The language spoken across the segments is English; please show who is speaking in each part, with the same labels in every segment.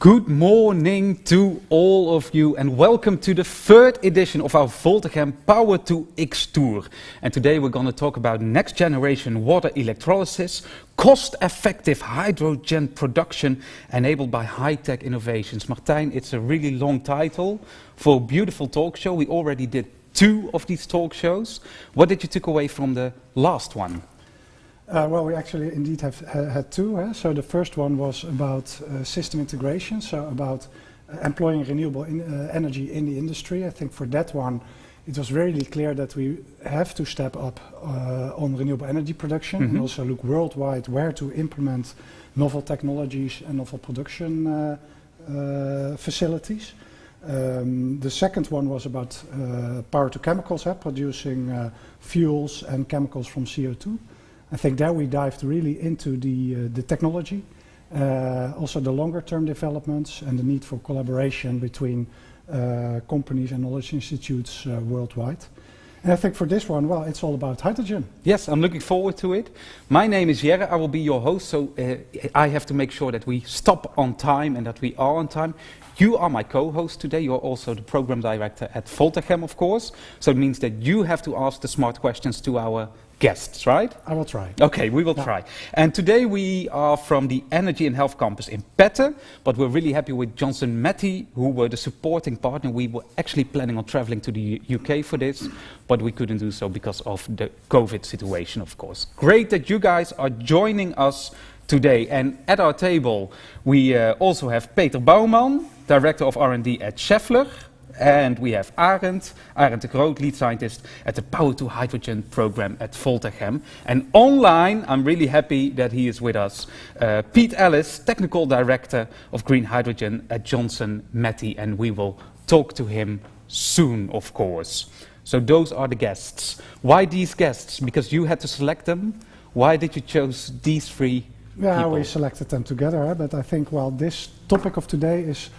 Speaker 1: Good morning to all of you and welcome to the third edition of our VoltaChem Power-2-X Tour. And today we're going to talk about next generation water electrolysis, cost-effective hydrogen production enabled by high-tech innovations. Martijn, it's a really long title for a beautiful talk show. We already did 2 of these talk shows. What did you take away from the last one?
Speaker 2: Well, we actually indeed have had 2. So the first one was about system integration, so about employing renewable energy in the industry. I think for that one, it was really clear that we have to step up on renewable energy production and also look worldwide where to implement novel technologies and novel production facilities. The second one was about power to chemicals, producing fuels and chemicals from CO2. I think there we dived really into the technology, also the longer term developments and the need for collaboration between companies and knowledge institutes worldwide. And I think for this one, well, it's all about hydrogen.
Speaker 1: Yes, I'm looking forward to it. My name is Jerre, I will be your host, so I have to make sure that we stop on time and that we are on time. You are my co-host today, you're also the program director at VoltaChem, of course, so it means that you have to ask the smart questions to our guests, right?
Speaker 2: I will try.
Speaker 1: Okay, we will try. And today we are from the Energy and Health Campus in Petten, but we're really happy with Johnson Matthey, who were the supporting partner. We were actually planning on traveling to the UK for this, but we couldn't do so because of the COVID situation, of course. Great that you guys are joining us today. And at our table, we also have Peter Bouwman, Director of R&D at Schaeffler. And we have Arend de Groot, lead scientist at the Power-to-Hydrogen program at VoltaChem. And online, I'm really happy that he is with us, Peter Ellis, technical director of green hydrogen at Johnson Matthey, and we will talk to him soon, of course. So those are the guests. Why these guests? Because you had to select them. Why did you choose these 3 people?
Speaker 2: We selected them together, but I think, well, this topic of today is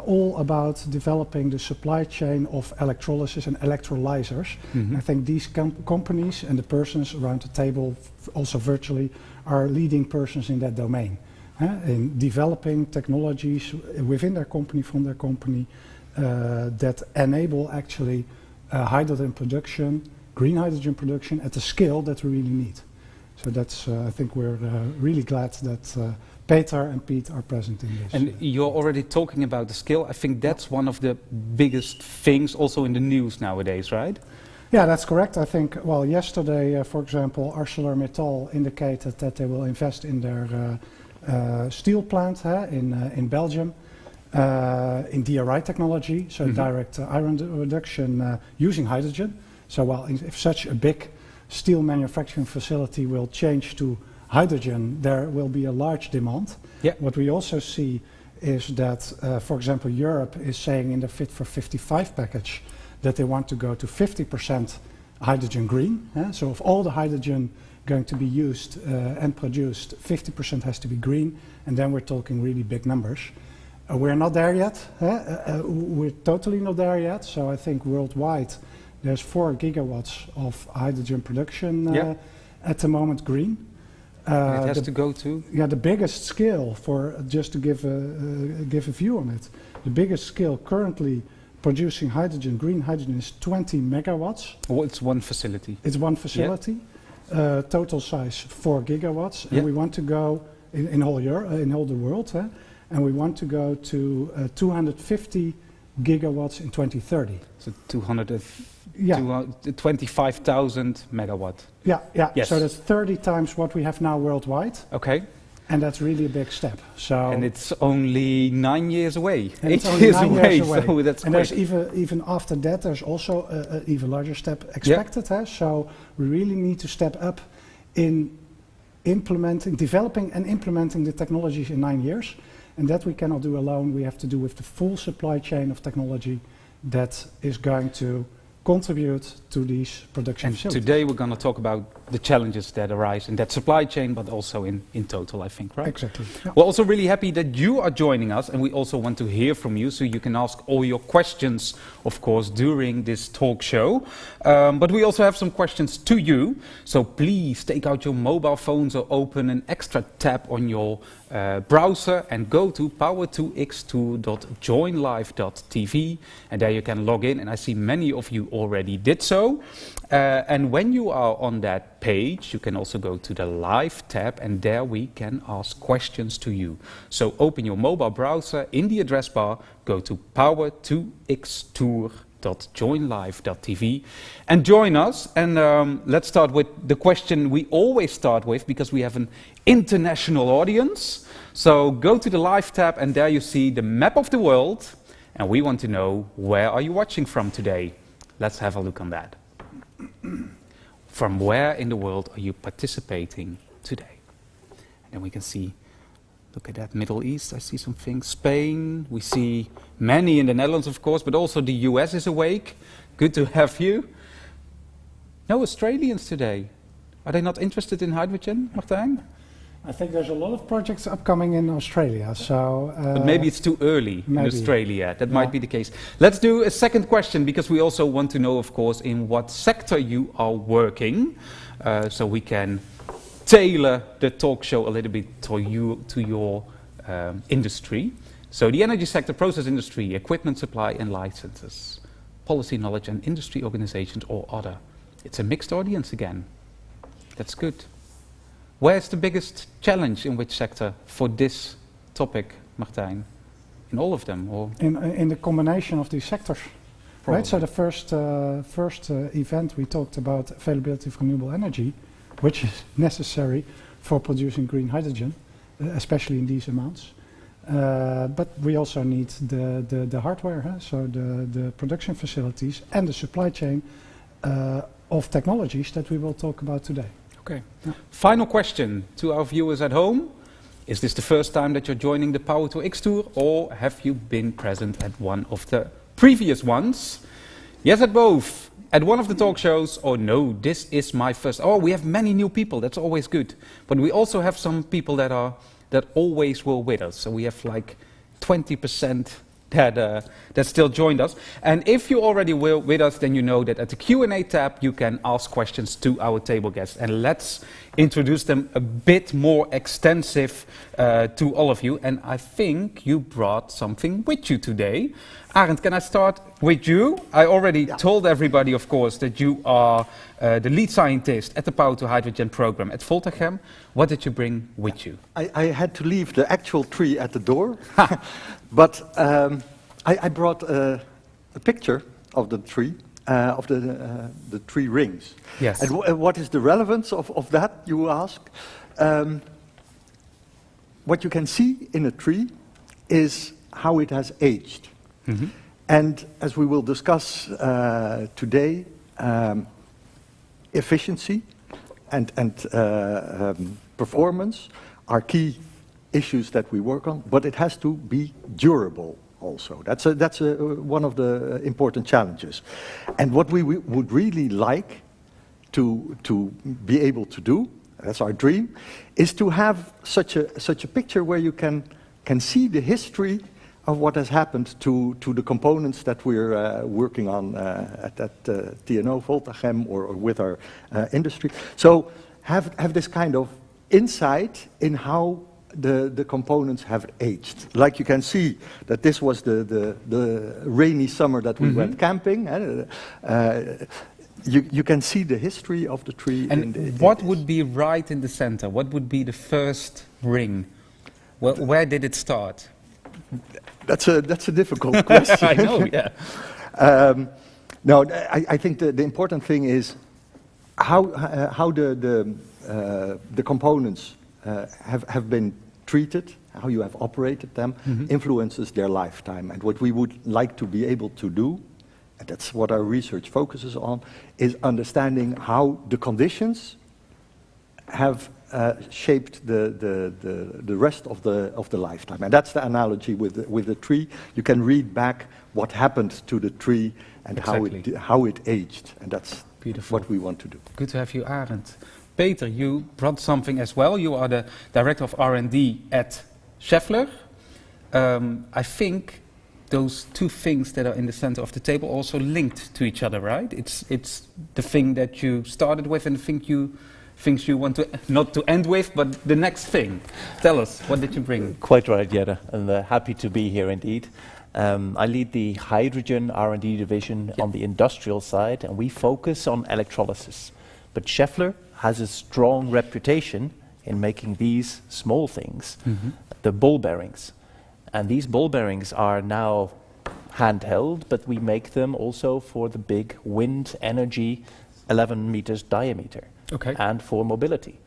Speaker 2: all about developing the supply chain of electrolysis and electrolyzers. I think these companies and the persons around the table, also virtually, are leading persons in that domain. In developing technologies within their company, from their company, that enable actually hydrogen production, green hydrogen production at the scale that we really need. So that's, I think we're really glad that Peter and Pete are present in this.
Speaker 1: And you're already talking about the scale. I think that's one of the biggest things also in the news nowadays, right?
Speaker 2: Yeah, that's correct. I think, well, yesterday, for example, ArcelorMittal indicated that they will invest in their steel plant in Belgium, in DRI technology, so direct iron reduction using hydrogen. So, well, if such a big steel manufacturing facility will change to hydrogen, there will be a large demand. What we also see is that, for example, Europe is saying in the Fit for 55 package that they want to go to 50% hydrogen green. So of all the hydrogen going to be used and produced, 50% has to be green, and then we're talking really big numbers. We're not there yet. We're totally not there yet. So I think worldwide there's 4 gigawatts of hydrogen production at the moment green.
Speaker 1: It has to go to?
Speaker 2: Yeah, the biggest scale, for just to give a view on it, the biggest scale currently producing hydrogen, green hydrogen, is 20 megawatts.
Speaker 1: Oh, it's one facility.
Speaker 2: It's one facility. Total size 4 gigawatts, and we want to go in whole the world, and we want to go to 250 gigawatts in 2030.
Speaker 1: So 25,000 megawatt.
Speaker 2: Yeah. Yes. So that's 30 times what we have now worldwide.
Speaker 1: Okay.
Speaker 2: And that's really a big step. So.
Speaker 1: And it's only 9 years away.
Speaker 2: 8 years away.
Speaker 1: So that's
Speaker 2: and there's even after that, there's also an even larger step expected. So we really need to step up in developing and implementing the technologies in 9 years. And that we cannot do alone. We have to do with the full supply chain of technology that is going to contribute to these production
Speaker 1: And
Speaker 2: facilities.
Speaker 1: today we're going to talk about the challenges that arise in that supply chain, but also in total, I think, right?
Speaker 2: Exactly. Yeah.
Speaker 1: We're also really happy that you are joining us, and we also want to hear from you, so you can ask all your questions, of course, during this talk show. But we also have some questions to you, so please take out your mobile phones or open an extra tab on your browser and go to power2x2.joinlive.tv, and there you can log in, and I see many of you already did so. And when you are on that page, you can also go to the live tab, and there we can ask questions to you. So open your mobile browser, in the address bar, go to power2x2.joinlive.tv and join us. And let's start with the question we always start with, because we have an international audience. So go to the live tab, and there you see the map of the world, and we want to know, where are you watching from today? Let's have a look on that. From where in the world are you participating today? And then we can see, look at that, Middle East, I see some things. Spain, we see many in the Netherlands, of course, but also the US is awake. Good to have you. No Australians today. Are they not interested in hydrogen, Martijn?
Speaker 2: I think there's a lot of projects upcoming in Australia, so...
Speaker 1: But maybe it's too early in
Speaker 2: maybe.
Speaker 1: Australia. That might be the case. Let's do a second question, because we also want to know, of course, in what sector you are working, so we can tailor the talk show a little bit to your industry. So the energy sector, process industry, equipment supply and licenses, policy knowledge and industry organizations or other. It's a mixed audience again. That's good. Where's the biggest challenge in which sector for this topic, Martijn? In all of them, or?
Speaker 2: In the combination of these sectors.
Speaker 1: Probably.
Speaker 2: Right, so the first event we talked about availability of renewable energy, which is necessary for producing green hydrogen, especially in these amounts. But we also need the hardware, so the production facilities and the supply chain of technologies that we will talk about today.
Speaker 1: Okay. Yeah. Final question to our viewers at home. Is this the first time that you're joining the Power-2-X Tour, or have you been present at one of the previous ones? Yes, at both. At one of the talk shows, or no, this is my first. Oh, we have many new people, that's always good. But we also have some people that always were with us. So we have like 20% that still joined us. And if you already were with us, then you know that at the Q&A tab you can ask questions to our table guests. And let's introduce them a bit more extensive to all of you. And I think you brought something with you today. Arend, can I start with you? I already told everybody, of course, that you are the lead scientist at the Power-to-Hydrogen program at VoltaChem. What did you bring with you?
Speaker 3: I had to leave the actual tree at the door, but I brought a picture of the tree, of the tree rings.
Speaker 1: Yes.
Speaker 3: And what is the relevance of that, you ask? What you can see in a tree is how it has aged. Mm-hmm. And as we will discuss today, efficiency and performance are key issues that we work on, but it has to be durable also. That's one of the important challenges. And what we would really like to be able to do, that's our dream, is to have such a picture where you can see the history of what has happened to the components that we're working on at TNO, VoltaChem, or with our industry. So have this kind of insight in how the components have aged. Like you can see that this was the rainy summer that we went camping. You can see the history of the tree.
Speaker 1: And what would be right in the center? What would be the first ring? Well, where did it start?
Speaker 3: That's a difficult question.
Speaker 1: I know, yeah.
Speaker 3: No, I think the important thing is how the components have been treated, how you have operated them, influences their lifetime. And what we would like to be able to do, and that's what our research focuses on, is understanding how the conditions have shaped the rest of the lifetime. And that's the analogy with the tree. You can read back what happened to the tree and
Speaker 1: Exactly.
Speaker 3: how it aged, and that's
Speaker 1: Beautiful.
Speaker 3: what we want to do.
Speaker 1: Good to have you, Arend. Peter, you brought something as well. You are the Director of R&D at Schaeffler. I think those two things that are in the center of the table also linked to each other, right? It's the thing that you started with and the things you want to, not to end with, but the next thing. Tell us, what did you bring?
Speaker 4: Quite right, Jette, and happy to be here indeed. I lead the hydrogen R&D division on the industrial side, and we focus on electrolysis. But Schaeffler has a strong reputation in making these small things, the ball bearings. And these ball bearings are now handheld, but we make them also for the big wind energy 11 meters diameter, and for mobility.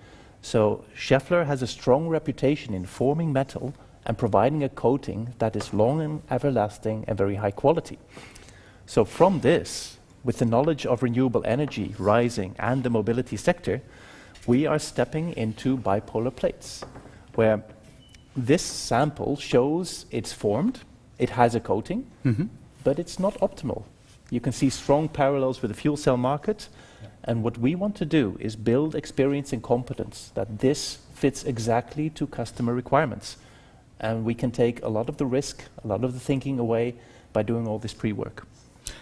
Speaker 4: So Schaeffler has a strong reputation in forming metal and providing a coating that is long and everlasting and very high quality. So from this, with the knowledge of renewable energy rising and the mobility sector, we are stepping into bipolar plates, where this sample shows it's formed, it has a coating, but it's not optimal. You can see strong parallels with the fuel cell market, and what we want to do is build experience and competence that this fits exactly to customer requirements. And we can take a lot of the risk, a lot of the thinking away by doing all this pre-work.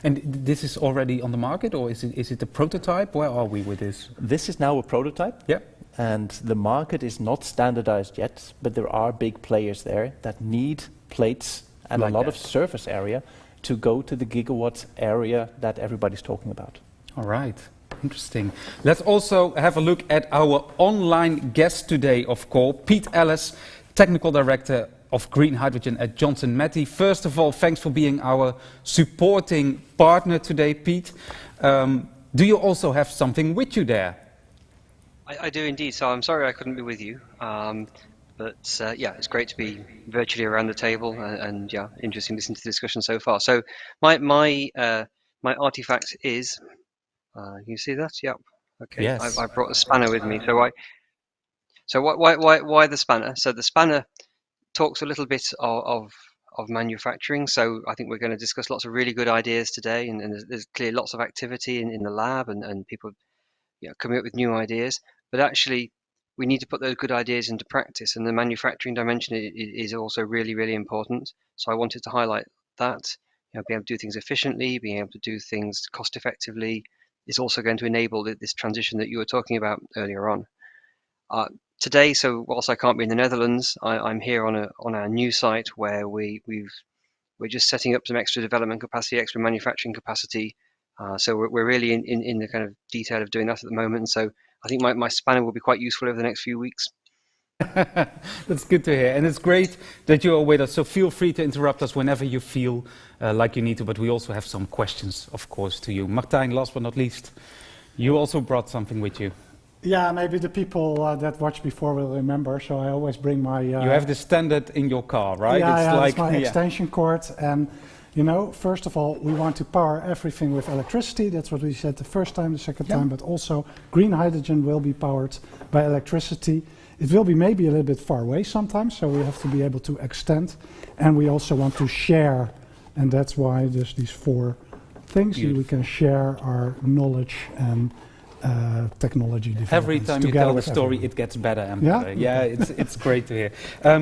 Speaker 1: And this is already on the market, or is it a prototype? Where are we with this?
Speaker 4: This is now a prototype.
Speaker 1: Yeah.
Speaker 4: And the market is not standardized yet, but there are big players there that need plates and
Speaker 1: Like
Speaker 4: a lot
Speaker 1: that.
Speaker 4: of surface area to go to the gigawatt area that everybody's talking about.
Speaker 1: All right. Interesting. Let's also have a look at our online guest today of call, Peter Ellis, Technical Director of Green Hydrogen at Johnson Matthey. First of all, thanks for being our supporting partner today, Pete. Do you also have something with you there?
Speaker 5: I do indeed, so I'm sorry I couldn't be with you. But yeah, it's great to be virtually around the table, and yeah, interesting to listen to the discussion so far. So my artifact is, you see that? Yep. Okay.
Speaker 1: Yes.
Speaker 5: I brought a spanner with me. So why the spanner? So the spanner talks a little bit of manufacturing. So I think we're going to discuss lots of really good ideas today, and there's clearly lots of activity in the lab and people coming up with new ideas. But actually, we need to put those good ideas into practice, and the manufacturing dimension is also really, really important. So I wanted to highlight that. Being able to do things efficiently, being able to do things cost effectively, is also going to enable this transition that you were talking about earlier on. Today, so whilst I can't be in the Netherlands, I'm here on our new site where we're just setting up some extra development capacity, extra manufacturing capacity. So we're really in the kind of detail of doing that at the moment. So I think my spanner will be quite useful over the next few weeks.
Speaker 1: That's good to hear, and it's great that you are with us, so feel free to interrupt us whenever you feel like you need to, but we also have some questions, of course, to you. Martijn, last but not least, you also brought something with you.
Speaker 2: Yeah, maybe the people that watched before will remember, so I always bring my...
Speaker 1: you have the standard in your car, right?
Speaker 2: Yeah, it's my extension cord, and first of all, we want to power everything with electricity. That's what we said the first time, the second time, but also green hydrogen will be powered by electricity. It will be maybe a little bit far away sometimes, so we have to be able to extend. And we also want to share, and that's why there's these 4 things. We can share our knowledge and technology developments.
Speaker 1: Every time you tell the story, it gets better and better. Yeah, it's great to hear.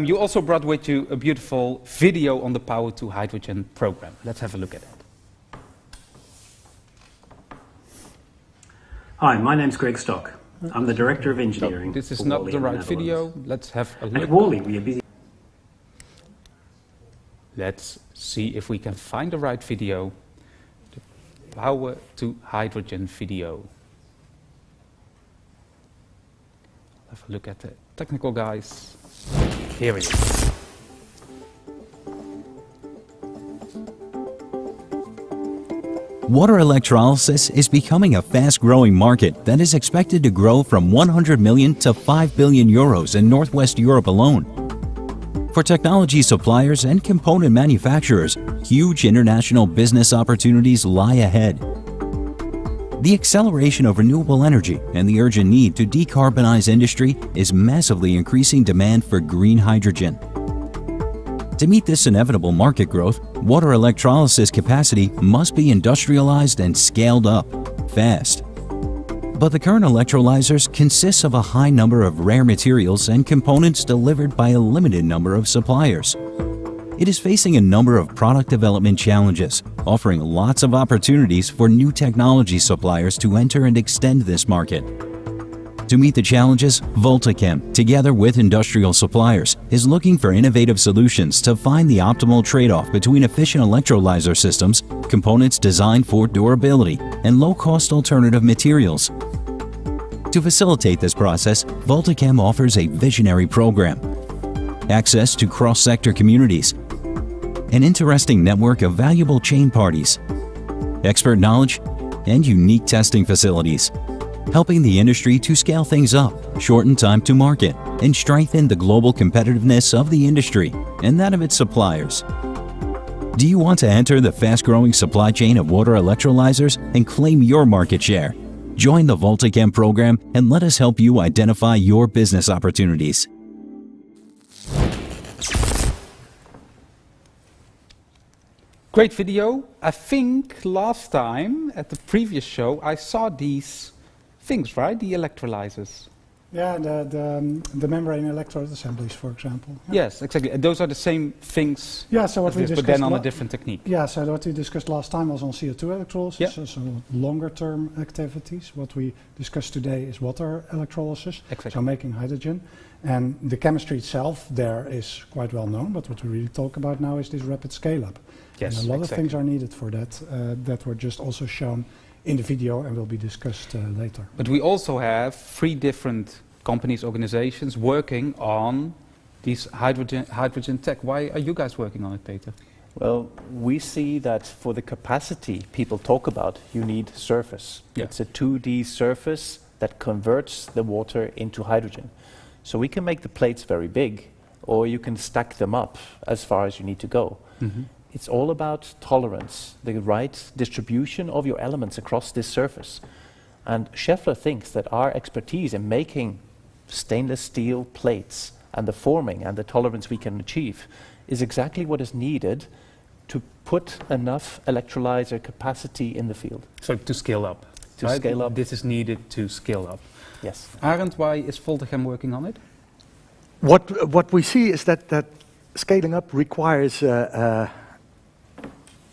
Speaker 1: You also brought with you a beautiful video on the Power-to-Hydrogen program. Let's have a look at it.
Speaker 6: Hi, my name's Greg Stock. I'm the Director of Engineering.
Speaker 1: This is not the right video. Let's have a look.
Speaker 6: At Worley, we are busy.
Speaker 1: Let's see if we can find the right video. The Power-to-Hydrogen video. Have a look at the technical guys. Here it is.
Speaker 7: Water electrolysis is becoming a fast-growing market that is expected to grow from 100 million to 5 billion euros in Northwest Europe alone. For technology suppliers and component manufacturers, huge international business opportunities lie ahead. The acceleration of renewable energy and the urgent need to decarbonize industry is massively increasing demand for green hydrogen. To meet this inevitable market growth, water electrolysis capacity must be industrialized and scaled up fast. But the current electrolyzers consist of a high number of rare materials and components delivered by a limited number of suppliers. It is facing a number of product development challenges, offering lots of opportunities for new technology suppliers to enter and extend this market. To meet the challenges, VoltaChem, together with industrial suppliers, is looking for innovative solutions to find the optimal trade-off between efficient electrolyzer systems, components designed for durability, and low-cost alternative materials. To facilitate this process, VoltaChem offers a visionary program, access to cross-sector communities, an interesting network of valuable chain parties, expert knowledge, and unique testing facilities, helping the industry to scale things up, shorten time to market, and strengthen the global competitiveness of the industry and that of its suppliers. Do you want to enter the fast-growing supply chain of water electrolyzers and claim your market share? Join the VoltaChem program and let us help you identify your business opportunities.
Speaker 1: Great video. I think last time at the previous show I saw these things, right? The electrolyzers.
Speaker 2: Yeah, the membrane electrode assemblies, for example. Yeah.
Speaker 1: Yes, exactly. And those are the same things.
Speaker 2: Yeah, so what we discussed,
Speaker 1: but then on a different technique.
Speaker 2: Yeah, so what we discussed last time was on CO2 electrolysis,
Speaker 1: Yeah.
Speaker 2: so longer-term activities. What we discussed today is water electrolysis,
Speaker 1: Exactly.
Speaker 2: so making hydrogen. And the chemistry itself there is quite well known, but what we really talk about now is this rapid scale-up.
Speaker 1: Yes,
Speaker 2: and a lot
Speaker 1: exactly.
Speaker 2: of things are needed for that, that were just also shown in the video and will be discussed later.
Speaker 1: But we also have 3 different companies, organizations working on these hydrogen tech. Why are you guys working on it, Peter?
Speaker 4: Well, we see that for the capacity people talk about, you need surface.
Speaker 1: Yeah.
Speaker 4: It's a 2D surface that converts the water into hydrogen. So we can make the plates very big, or you can stack them up as far as you need to go.
Speaker 1: Mm-hmm.
Speaker 4: It's all about tolerance, the right distribution of your elements across this surface. And Schaeffler thinks that our expertise in making stainless steel plates and the forming and the tolerance we can achieve is exactly what is needed to put enough electrolyzer capacity in the field.
Speaker 1: So to scale up.
Speaker 4: To scale up.
Speaker 1: This is needed to scale up.
Speaker 4: Yes.
Speaker 1: Arend, why is VoltaChem working on it?
Speaker 3: What we see is that scaling up requires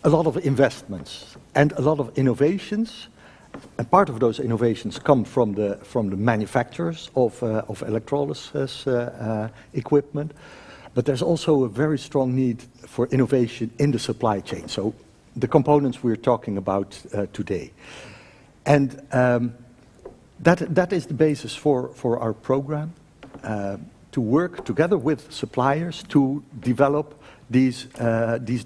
Speaker 3: a lot of investments and a lot of innovations, and part of those innovations come from the manufacturers of electrolysis equipment, but there's also a very strong need for innovation in the supply chain. So the components we're talking about today, and that is the basis for our program, to work together with suppliers to develop these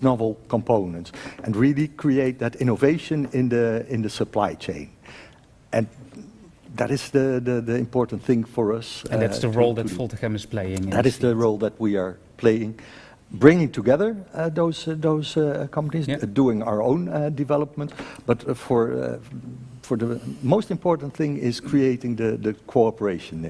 Speaker 3: novel components and really create that innovation in the supply chain. And that is the important thing for us.
Speaker 1: And that's the role that VoltaChem is playing.
Speaker 3: That is the role that we are playing, bringing together those companies,
Speaker 1: Yeah.
Speaker 3: doing our own development. But for the most important thing is creating the cooperation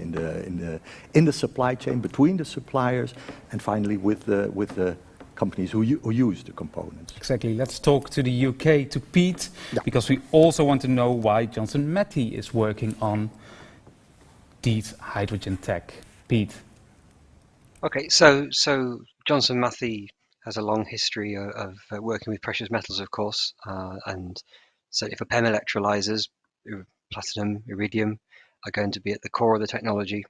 Speaker 3: in the supply chain between the suppliers and finally with the companies who use the components.
Speaker 1: Exactly. Let's talk to the UK, to Pete,
Speaker 3: Yeah.
Speaker 1: because we also want to know why Johnson Matthey is working on these hydrogen tech. Pete.
Speaker 5: Okay, so Johnson Matthey has a long history of working with precious metals, of course, and certainly for PEM electrolyzers, platinum, iridium are going to be at the core of the technology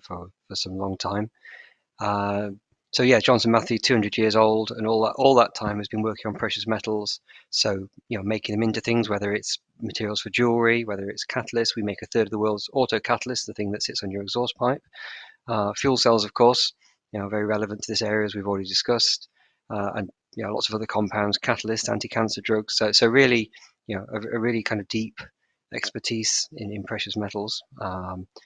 Speaker 5: for some long time. So yeah, Johnson Matthey, 200 years old, and all that time has been working on precious metals. So making them into things, whether it's materials for jewelry, whether it's catalysts. We make a third of the world's auto catalyst, the thing that sits on your exhaust pipe. Fuel cells, of course, very relevant to this area, as we've already discussed, and lots of other compounds, catalysts, anti-cancer drugs. So really, a really kind of deep expertise in precious metals.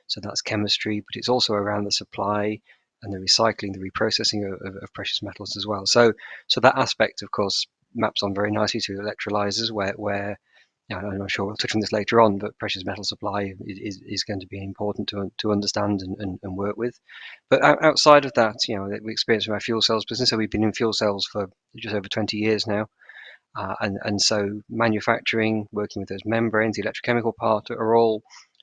Speaker 5: So that's chemistry, but it's also around the supply and the recycling, the reprocessing of precious metals as well. So that aspect, of course, maps on very nicely to electrolyzers, where I'm sure we'll touch on this later on, but precious metal supply is going to be important to understand and work with. But outside of that, we experience from our fuel cells business. So we've been in fuel cells for just over 20 years now. And so manufacturing, working with those membranes, the electrochemical part are all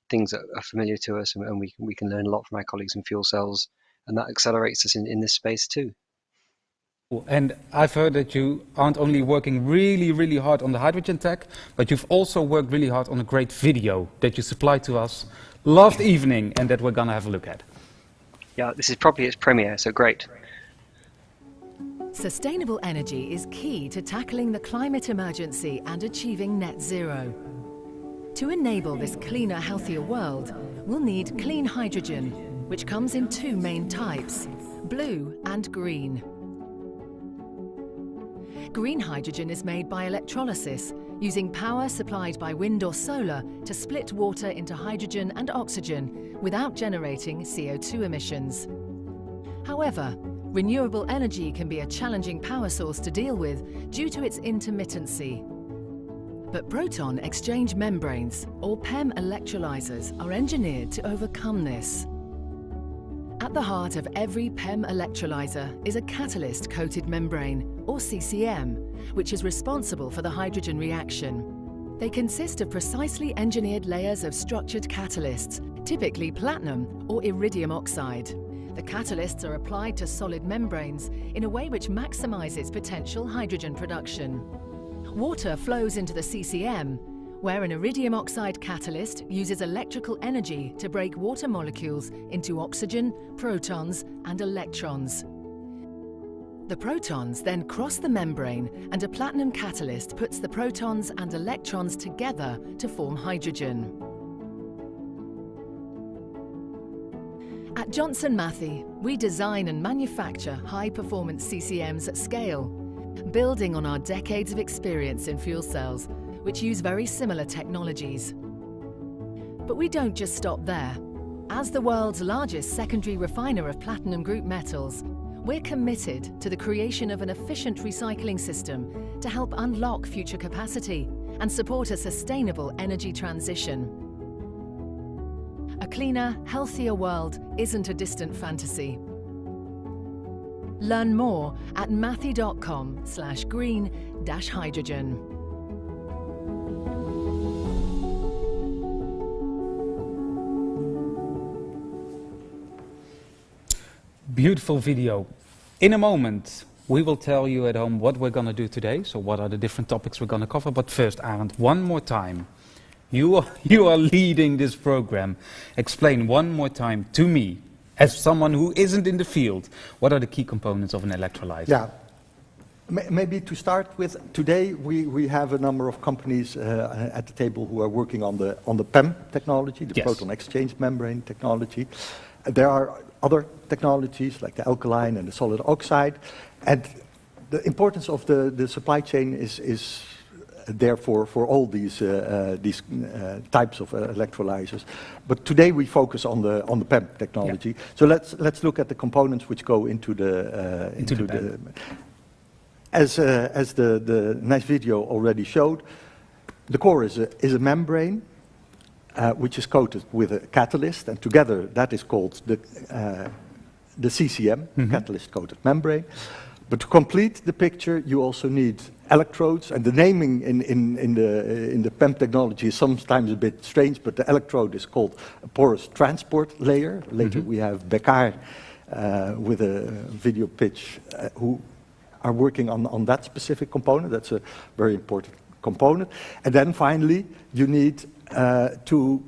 Speaker 5: things that are familiar to us, and we can learn a lot from our colleagues in fuel cells, and that accelerates us in this space too.
Speaker 1: And I've heard that you aren't only working really, really hard on the hydrogen tech, but you've also worked really hard on a great video that you supplied to us last evening and that we're going to have a look at.
Speaker 5: Yeah, this is probably its premiere, so great.
Speaker 8: Sustainable energy is key to tackling the climate emergency and achieving net zero. To enable this cleaner, healthier world, we'll need clean hydrogen, which comes in two main types, blue and green. Green hydrogen is made by electrolysis, using power supplied by wind or solar to split water into hydrogen and oxygen without generating CO2 emissions. However, renewable energy can be a challenging power source to deal with due to its intermittency. But proton exchange membranes, or PEM electrolyzers, are engineered to overcome this. At the heart of every PEM electrolyzer is a catalyst-coated membrane, or CCM, which is responsible for the hydrogen reaction. They consist of precisely engineered layers of structured catalysts, typically platinum or iridium oxide. The catalysts are applied to solid membranes in a way which maximizes potential hydrogen production. Water flows into the CCM, where an iridium oxide catalyst uses electrical energy to break water molecules into oxygen, protons, and electrons. The protons then cross the membrane, and a platinum catalyst puts the protons and electrons together to form hydrogen. At Johnson Matthey, we design and manufacture high-performance CCMs at scale, building on our decades of experience in fuel cells, which use very similar technologies. But we don't just stop there. As the world's largest secondary refiner of platinum group metals, we're committed to the creation of an efficient recycling system to help unlock future capacity and support a sustainable energy transition. A cleaner, healthier world isn't a distant fantasy. Learn more at matthey.com/green-hydrogen.
Speaker 1: Beautiful video. In a moment, we will tell you at home what we're going to do today. So what are the different topics we're going to cover. But first, Arend, one more time. You are leading this program. Explain one more time to me, as someone who isn't in the field, what are the key components of an electrolyzer?
Speaker 3: Yeah. Maybe to start with, today we have a number of companies at the table who are working on the PEM technology, the proton exchange membrane technology. There are other technologies like the alkaline and the solid oxide, and the importance of the supply chain is therefore for all these types of electrolyzers. But today we focus on the PEM technology. Yeah. So let's look at the components which go into the As the nice video already showed, the core is a membrane which is coated with a catalyst, and together that is called the CCM, catalyst-coated membrane. But to complete the picture, you also need electrodes, and the naming in the PEM technology is sometimes a bit strange, but the electrode is called a porous transport layer. Later we have Beccari with a video pitch who are working on that specific component. That's a very important component. And then finally, you need to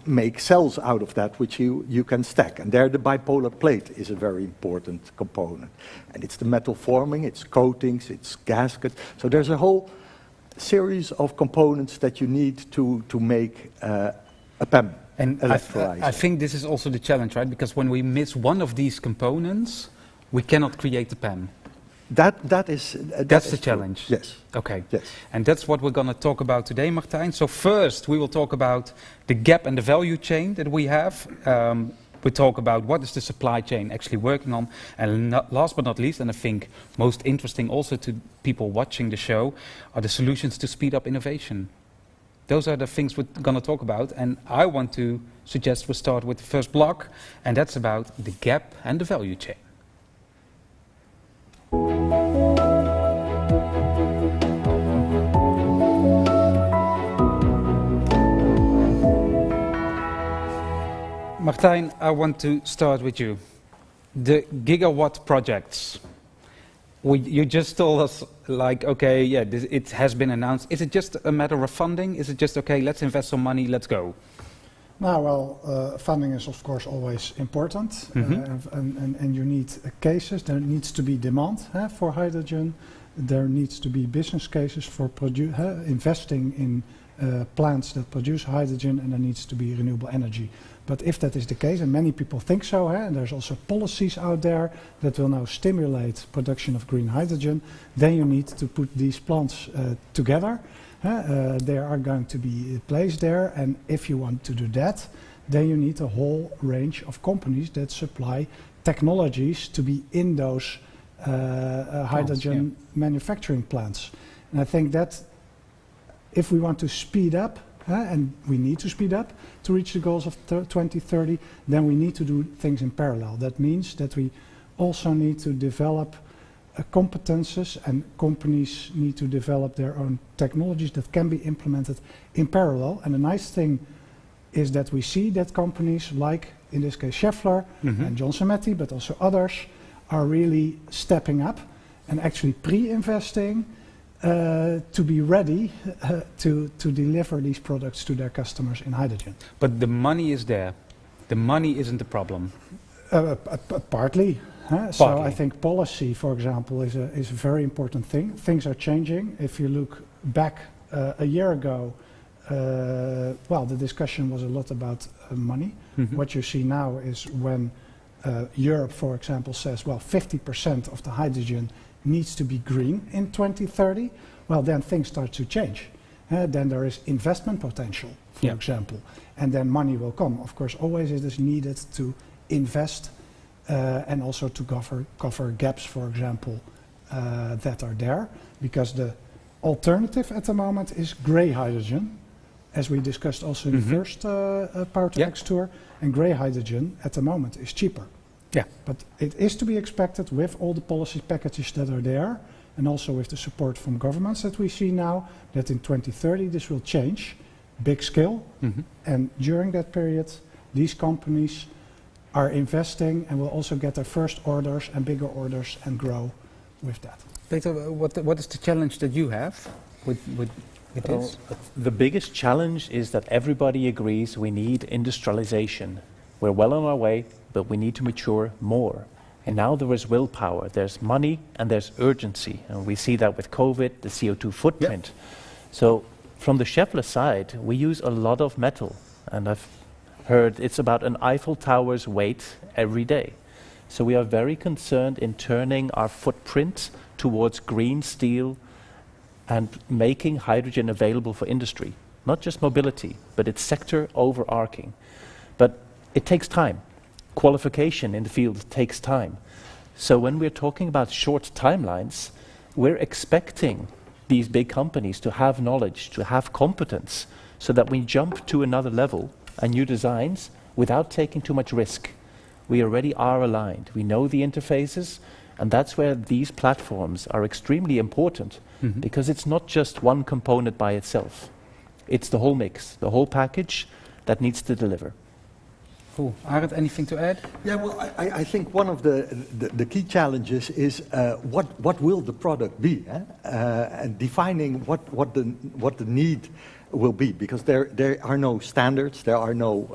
Speaker 3: make cells out of that, which you can stack. And there the bipolar plate is a very important component. And it's the metal forming, it's coatings, it's gaskets. So there's a whole series of components that you need to make a PEM electrolyzer.
Speaker 1: I think this is also the challenge, right? Because when we miss one of these components, we cannot create the PEM.
Speaker 3: That's
Speaker 1: the challenge.
Speaker 3: Yes.
Speaker 1: Okay.
Speaker 3: Yes.
Speaker 1: And that's what we're going to talk about today, Martijn. So first, we will talk about the gap and the value chain that we have. We talk about what is the supply chain actually working on, and last but not least, and I think most interesting also to people watching the show, are the solutions to speed up innovation. Those are the things we're going to talk about, and I want to suggest we start with the first block, and that's about the gap and the value chain. Martijn, I want to start with you. The gigawatt projects. You just told us, like, okay, yeah, it has been announced. Is it just a matter of funding? Is it just, okay, let's invest some money, let's go?
Speaker 2: Now, well, funding is of course always important, and you need cases. There needs to be demand for hydrogen. There needs to be business cases for investing in plants that produce hydrogen, and there needs to be renewable energy. But if that is the case, and many people think so, and there's also policies out there that will now stimulate production of green hydrogen, then you need to put these plants together. They are going to be placed there, and if you want to do that, then you need a whole range of companies that supply technologies to be in those hydrogen manufacturing plants. And I think that if we want to speed up, and we need to speed up to reach the goals of 2030, then we need to do things in parallel. That means that we also need to develop competences, and companies need to develop their own technologies that can be implemented in parallel. And the nice thing is that we see that companies like, in this case, Schaeffler and Johnson Matthey, but also others, are really stepping up and actually pre-investing to be ready to deliver these products to their customers in hydrogen.
Speaker 1: But the money is there. The money isn't the problem.
Speaker 2: Partly. So I think policy, for example, is a very important thing. Things are changing. If you look back a year ago, well, the discussion was a lot about money. What you see now is when Europe, for example, says, well, 50% of the hydrogen needs to be green in 2030, well, then things start to change. Then there is investment potential, for example, and then money will come. Of course, always it is needed to invest and also to cover gaps, for example, that are there, because the alternative at the moment is grey hydrogen, as we discussed also in the first Power-2-X Tour, and grey hydrogen at the moment is cheaper. But it is to be expected with all the policy packages that are there, and also with the support from governments that we see now, that in 2030 this will change, big scale, and during that period these companies are investing and will also get their first orders and bigger orders and grow with that.
Speaker 1: Peter, what is the challenge that you have with this?
Speaker 4: The biggest challenge is that everybody agrees we need industrialization. We're well on our way, but we need to mature more. And now there is willpower, there's money, and there's urgency. And we see that with COVID, the CO2 footprint. So from the Schaeffler side, we use a lot of metal. And I've heard it's about an Eiffel Tower's weight every day. So we are very concerned in turning our footprint towards green steel and making hydrogen available for industry. Not just mobility, but it's sector overarching. But it takes time. Qualification in the field takes time. So when we're talking about short timelines, we're expecting these big companies to have knowledge, to have competence, so that we jump to another level and new designs without taking too much risk. We already are aligned. We know the interfaces, and that's where these platforms are extremely important, because it's not just one component by itself. It's the whole mix, the whole package that needs to deliver.
Speaker 1: Cool. Arend, anything to add?
Speaker 3: Yeah, well, I think one of the key challenges is what will the product be, and defining what the need will be, because there are no standards, there are no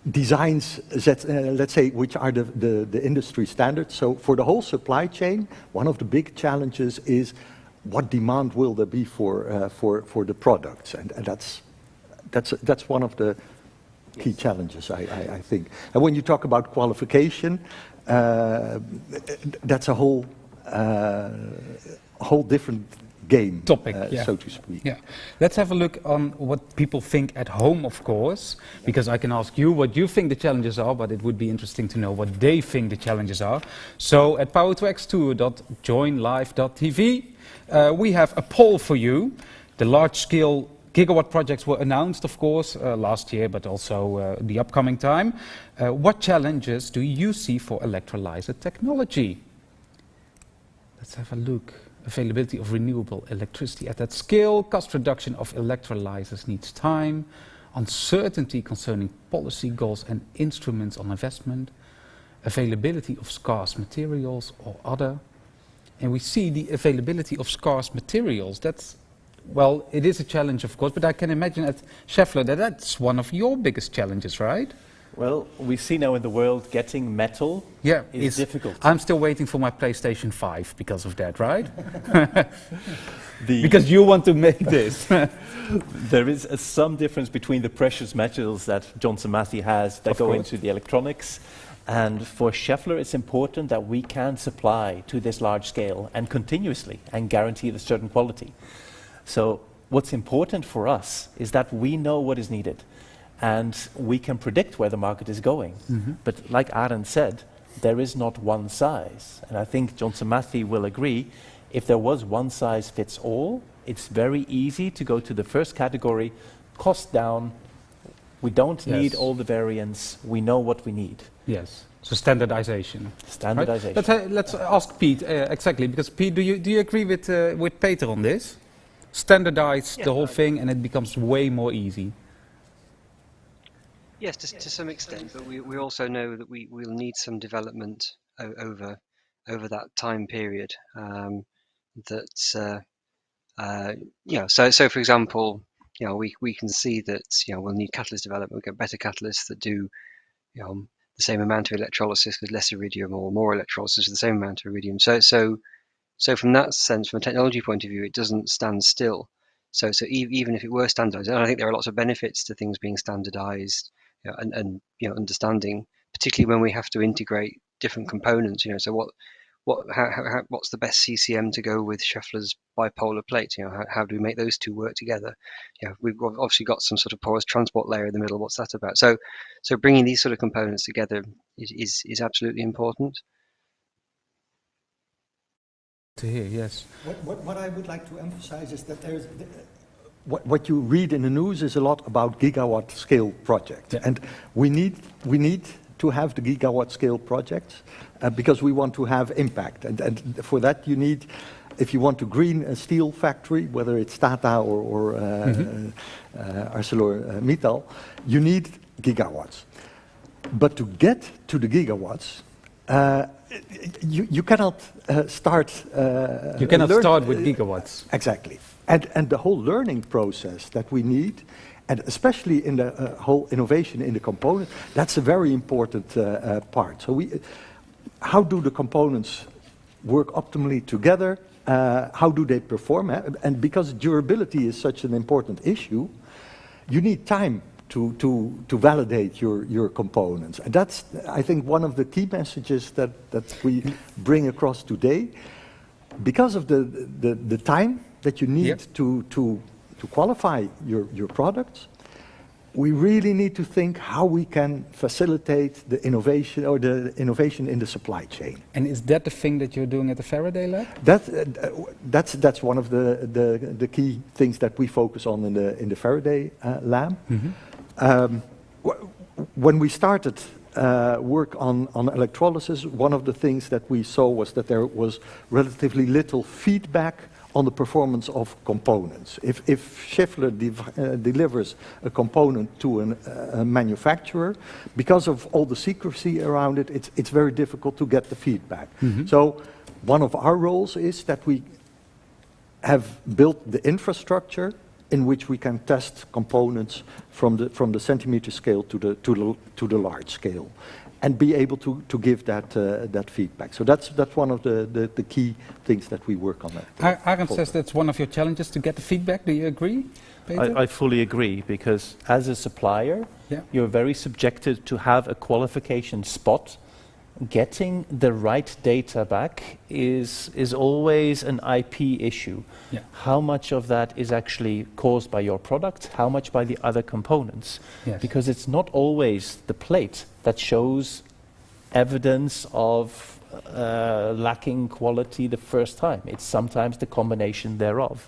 Speaker 3: designs that, let's say, which are the industry standards. So for the whole supply chain, one of the big challenges is what demand will there be for the products, and that's one of the key challenges, I think. And when you talk about qualification, that's a whole different game,
Speaker 1: topic,
Speaker 3: so to speak.
Speaker 1: Yeah. Let's have a look on what people think at home, of course, because I can ask you what you think the challenges are, but it would be interesting to know what they think the challenges are. So at Power-2-X Tour.joinlive.tv, we have a poll for you. The large-scale gigawatt projects were announced, of course, last year, but also the upcoming time. What challenges do you see for electrolyzer technology? Let's have a look. Availability of renewable electricity at that scale, cost reduction of electrolyzers needs time, uncertainty concerning policy goals and instruments on investment, availability of scarce materials or other. And we see the availability of scarce materials. That's, well, it is a challenge, of course, but I can imagine at Schaeffler that that's one of your biggest challenges, right?
Speaker 4: Well, we see now in the world getting metal is difficult.
Speaker 1: I'm still waiting for my PlayStation 5 because of that, right? Because you want to make this.
Speaker 4: There is some difference between the precious metals that Johnson Matthey has that go into the electronics. And for Schaeffler, it's important that we can supply to this large scale and continuously and guarantee a certain quality. So what's important for us is that we know what is needed. And we can predict where the market is going. But like Arend said, there is not one size. And I think Johnson Matthey will agree, if there was one size fits all, it's very easy to go to the first category, cost down, we don't need all the variants, we know what we need.
Speaker 1: Yes, so standardization.
Speaker 4: Standardization.
Speaker 1: Right? Let's ask Pete exactly, because Pete, do you agree with Peter on this? Standardize the whole thing and it becomes way more easy.
Speaker 5: Yes, to some extent, but we also know that we'll need some development over that time period. So for example, we can see that we'll need catalyst development. We'll get better catalysts that do the same amount of electrolysis with less iridium, or more electrolysis with the same amount of iridium. So from that sense, from a technology point of view, it doesn't stand still. So even if it were standardized, and I think there are lots of benefits to things being standardized. And understanding, particularly when we have to integrate different components. So what's the best CCM to go with Schaeffler's bipolar plate? How do we make those two work together? We've obviously got some sort of porous transport layer in the middle. What's that about? So bringing these sort of components together is absolutely important.
Speaker 1: To hear, yes.
Speaker 3: What I would like to emphasize is that there's. What you read in the news is a lot about gigawatt scale projects, and we need to have the gigawatt scale projects because we want to have impact, and for that you need, if you want to green a steel factory, whether it's Tata or ArcelorMittal, you need gigawatts. But to get to the gigawatts, you cannot start.
Speaker 1: You cannot start with gigawatts.
Speaker 3: Exactly. And the whole learning process that we need, and especially in the whole innovation in the component, that's a very important part. So how do the components work optimally together? How do they perform? And because durability is such an important issue, you need time to validate your components. And that's, I think, one of the key messages that we bring across today. Because of the time that you need to qualify your products, we really need to think how we can facilitate the innovation or the innovation in the supply chain.
Speaker 1: And is that the thing that you're doing at the Faraday Lab?
Speaker 3: That's one of the key things that we focus on in the Faraday Lab. When we started work on electrolysis, one of the things that we saw was that there was relatively little feedback on the performance of components. If Schaeffler delivers a component to a manufacturer, because of all the secrecy around it, it's very difficult to get the feedback. So one of our roles is that we have built the infrastructure in which we can test components from the centimeter scale to the large scale, and be able to give that feedback. So that's one of the key things that we work on.
Speaker 1: Arend says that's one of your challenges, to get the feedback. Do you agree, Peter?
Speaker 4: I fully agree, because as a supplier, you're very subjected to have a qualification spot. Getting the right data back is always an IP issue. How much of that is actually caused by your product, how much by the other components? Because it's not always the plate that shows evidence of lacking quality the first time. It's sometimes the combination thereof.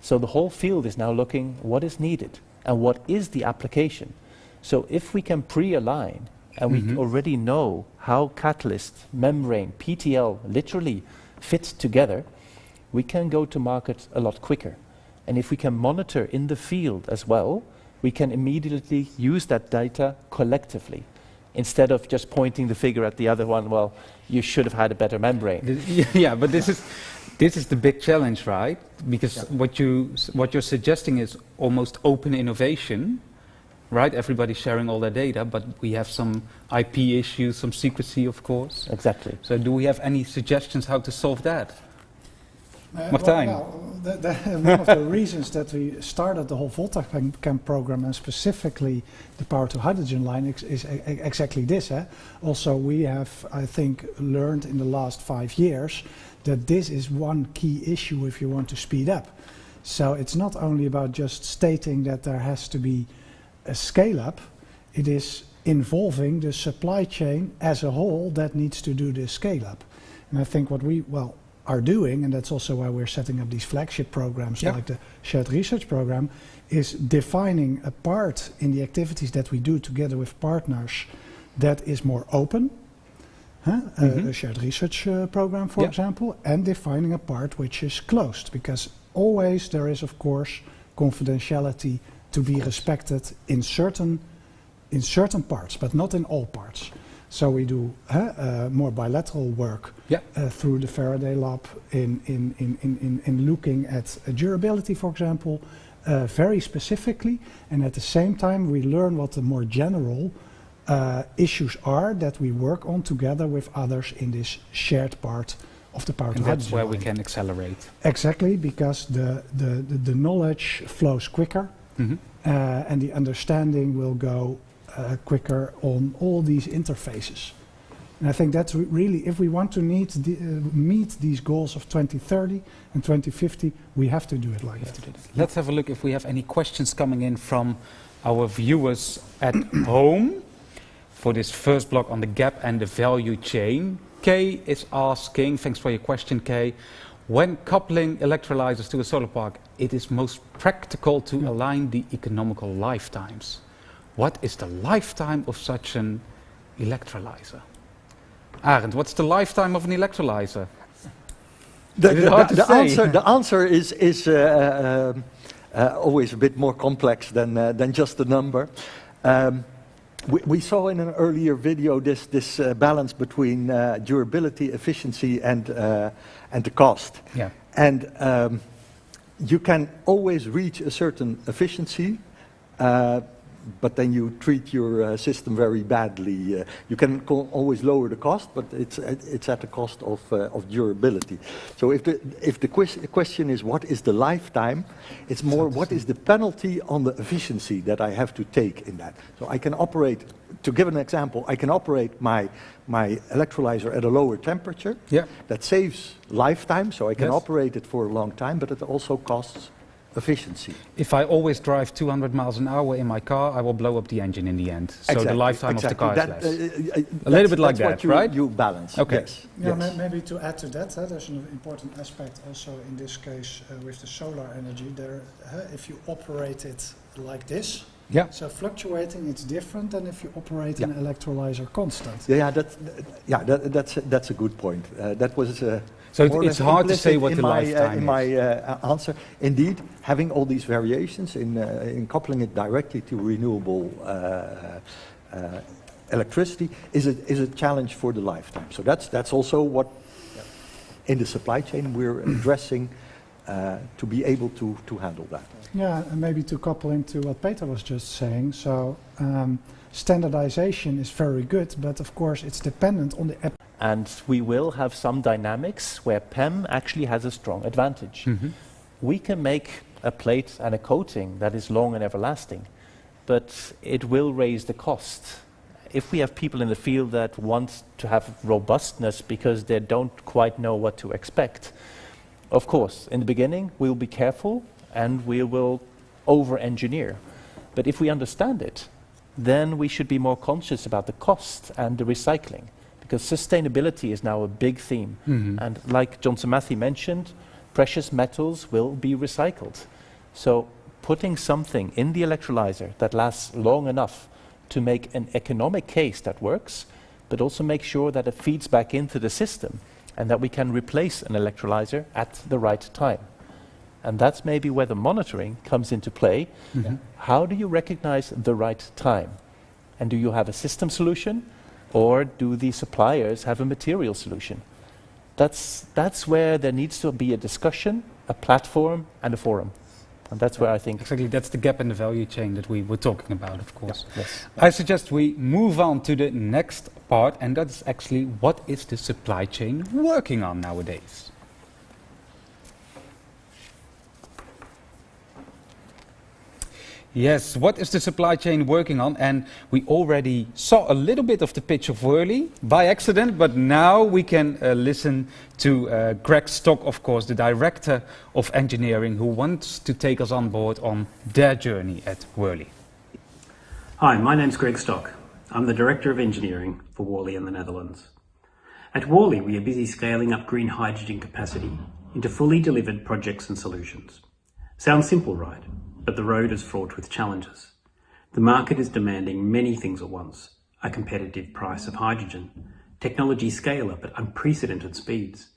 Speaker 4: So the whole field is now looking what is needed and what is the application. So if we can pre-align and we already know how catalyst, membrane, PTL literally fit together, we can go to market a lot quicker. And if we can monitor in the field as well, we can immediately use that data collectively, instead of just pointing the finger at the other one, well, you should have had a better membrane.
Speaker 1: Yeah, but this is the big challenge, right? Because what you're suggesting is almost open innovation, right? Everybody's sharing all their data, but we have some IP issues, some secrecy, of course.
Speaker 4: Exactly.
Speaker 1: So do we have any suggestions how to solve that? Martijn?
Speaker 2: One of the reasons that we started the whole VoltaChem program, and specifically the power-to-hydrogen line, is exactly this. Also, we have, I think, learned in the last 5 years that this is one key issue if you want to speed up. So it's not only about just stating that there has to be a scale-up, it is involving the supply chain as a whole that needs to do this scale-up. And I think what we, are doing, and that's also why we're setting up these flagship programs like the shared research program, is defining a part in the activities that we do together with partners that is more open, a shared research program, for example, and defining a part which is closed, because always there is, of course, confidentiality to be respected in certain parts, but not in all parts. So we do more bilateral work through the Faraday Lab in looking at durability, for example, very specifically, and at the same time we learn what the more general issues are that we work on together with others in this shared part of the power to hydrogen.
Speaker 1: That's where we can accelerate.
Speaker 2: Exactly, because the knowledge flows quicker, and the understanding will go quicker on all these interfaces. And I think that's really, if we want to meet these goals of 2030 and 2050, we have to do it like that.
Speaker 1: Let's have a look if we have any questions coming in from our viewers at home for this first block on the gap and the value chain. Kay is asking, thanks for your question, Kay, when coupling electrolyzers to a solar park, it is most practical to align the economical lifetimes. What is the lifetime of such an electrolyzer? Arend, what's the lifetime of an electrolyzer?
Speaker 3: The answer is always a bit more complex than just the number. We saw in an earlier video this balance between durability, efficiency, and the cost.
Speaker 1: Yeah.
Speaker 3: And you can always reach a certain efficiency, but then you treat your system very badly. You can always lower the cost, but it's at the cost of durability. So if the question is what is the lifetime, it's more what is the penalty on the efficiency that I have to take in that. So I can operate, to give an example, I can operate my electrolyzer at a lower temperature.
Speaker 1: Yeah.
Speaker 3: That saves lifetime, so I can operate it for a long time, but it also costs efficiency.
Speaker 1: If I always drive 200 miles an hour in my car, I will blow up the engine in the end. So the lifetime of the car is less. A little bit like that, right?
Speaker 3: You balance.
Speaker 1: Okay.
Speaker 3: Yes.
Speaker 2: Yeah,
Speaker 3: yes.
Speaker 2: maybe to add to that, there's an important aspect also in this case with the solar energy. There, if you operate it like this, so fluctuating, it's different than if you operate an electrolyzer constant.
Speaker 3: That's a good point. That was.
Speaker 1: So it's hard to say what the lifetime is.
Speaker 3: In my answer, indeed, having all these variations in coupling it directly to renewable electricity is a challenge for the lifetime. So that's also what in the supply chain we're addressing to be able to handle that.
Speaker 2: Yeah, and maybe to couple into what Peter was just saying. So standardization is very good, but of course it's dependent on the app.
Speaker 4: And we will have some dynamics where PEM actually has a strong advantage. We can make a plate and a coating that is long and everlasting, but it will raise the cost. If we have people in the field that want to have robustness because they don't quite know what to expect, of course, in the beginning, we'll be careful and we will over-engineer. But if we understand it, then we should be more conscious about the cost and the recycling. Because sustainability is now a big theme. And like Johnson Matthey mentioned, precious metals will be recycled. So putting something in the electrolyzer that lasts long enough to make an economic case that works, but also make sure that it feeds back into the system and that we can replace an electrolyzer at the right time. And that's maybe where the monitoring comes into play.
Speaker 1: Mm-hmm.
Speaker 4: How do you recognize the right time? And do you have a system solution, or do the suppliers have a material solution? That's where there needs to be a discussion, a platform, and a forum. And that's where I think...
Speaker 1: Exactly, that's the gap in the value chain that we were talking about, of course.
Speaker 4: Yeah, yes.
Speaker 1: I suggest we move on to the next part, and that is actually what is the supply chain working on nowadays? Yes, what is the supply chain working on? And we already saw a little bit of the pitch of Worley by accident, but now we can listen to Greg Stock, of course, the Director of Engineering, who wants to take us on board on their journey at Worley.
Speaker 6: Hi, my name's Greg Stock. I'm the Director of Engineering for Worley in the Netherlands. At Worley, we are busy scaling up green hydrogen capacity into fully delivered projects and solutions. Sounds simple, right? But the road is fraught with challenges. The market is demanding many things at once: a competitive price of hydrogen, technology scale-up at unprecedented speeds,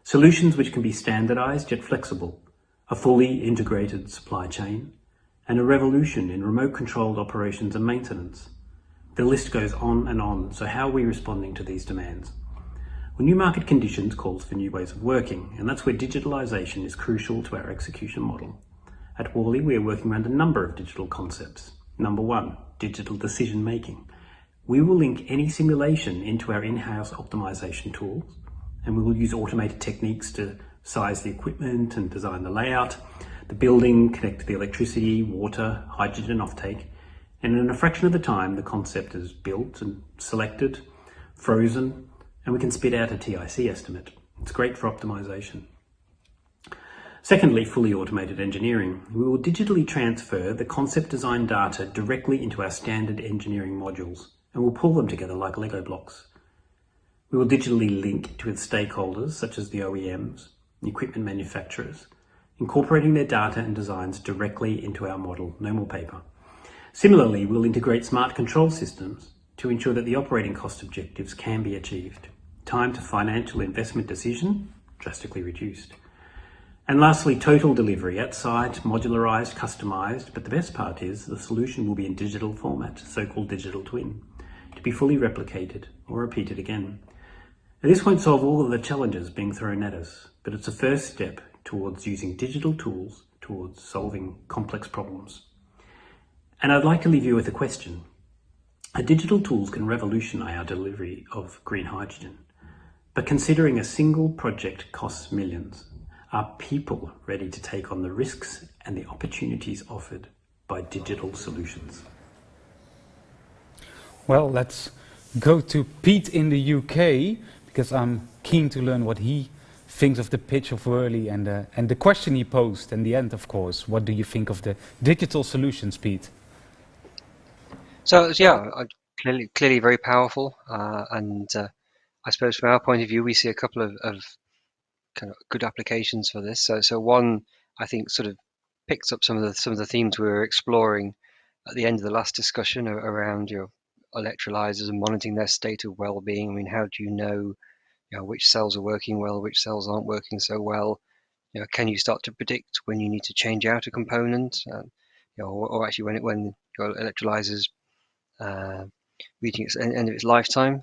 Speaker 6: solutions which can be standardized yet flexible, a fully integrated supply chain, and a revolution in remote-controlled operations and maintenance. The list goes on and on, so how are we responding to these demands? Well, new market conditions calls for new ways of working, and that's where digitalization is crucial to our execution model. At Worley, we are working around a number of digital concepts. Number one, digital decision making. We will link any simulation into our in-house optimization tools, and we will use automated techniques to size the equipment and design the layout, the building, connect to the electricity, water, hydrogen offtake, and in a fraction of the time, the concept is built and selected, frozen, and we can spit out a TIC estimate. It's great for optimization. Secondly, fully automated engineering. We will digitally transfer the concept design data directly into our standard engineering modules, and we'll pull them together like Lego blocks. We will digitally link to its stakeholders, such as the OEMs, the equipment manufacturers, incorporating their data and designs directly into our model, no more paper. Similarly, we'll integrate smart control systems to ensure that the operating cost objectives can be achieved. Time to financial investment decision drastically reduced. And lastly, total delivery at site, modularized, customized, but the best part is the solution will be in digital format, so-called digital twin, to be fully replicated or repeated again. Now, this won't solve all of the challenges being thrown at us, but it's a first step towards using digital tools towards solving complex problems. And I'd like to leave you with a question. Our digital tools can revolutionize our delivery of green hydrogen, but considering a single project costs millions, are people ready to take on the risks and the opportunities offered by digital solutions?
Speaker 1: Well, let's go to Pete in the UK, because I'm keen to learn what he thinks of the pitch of Worley and the question he posed in the end, of course. What do you think of the digital solutions, Pete?
Speaker 5: So yeah, clearly very powerful, and I suppose from our point of view, we see a couple of kind of good applications for this. So one, I think, sort of picks up some of the themes we were exploring at the end of the last discussion around your electrolyzers and monitoring their state of well-being. I mean, how do you know which cells are working well, which cells aren't working so well? Can you start to predict when you need to change out a component, or actually when your electrolyzers reaching its end of its lifetime?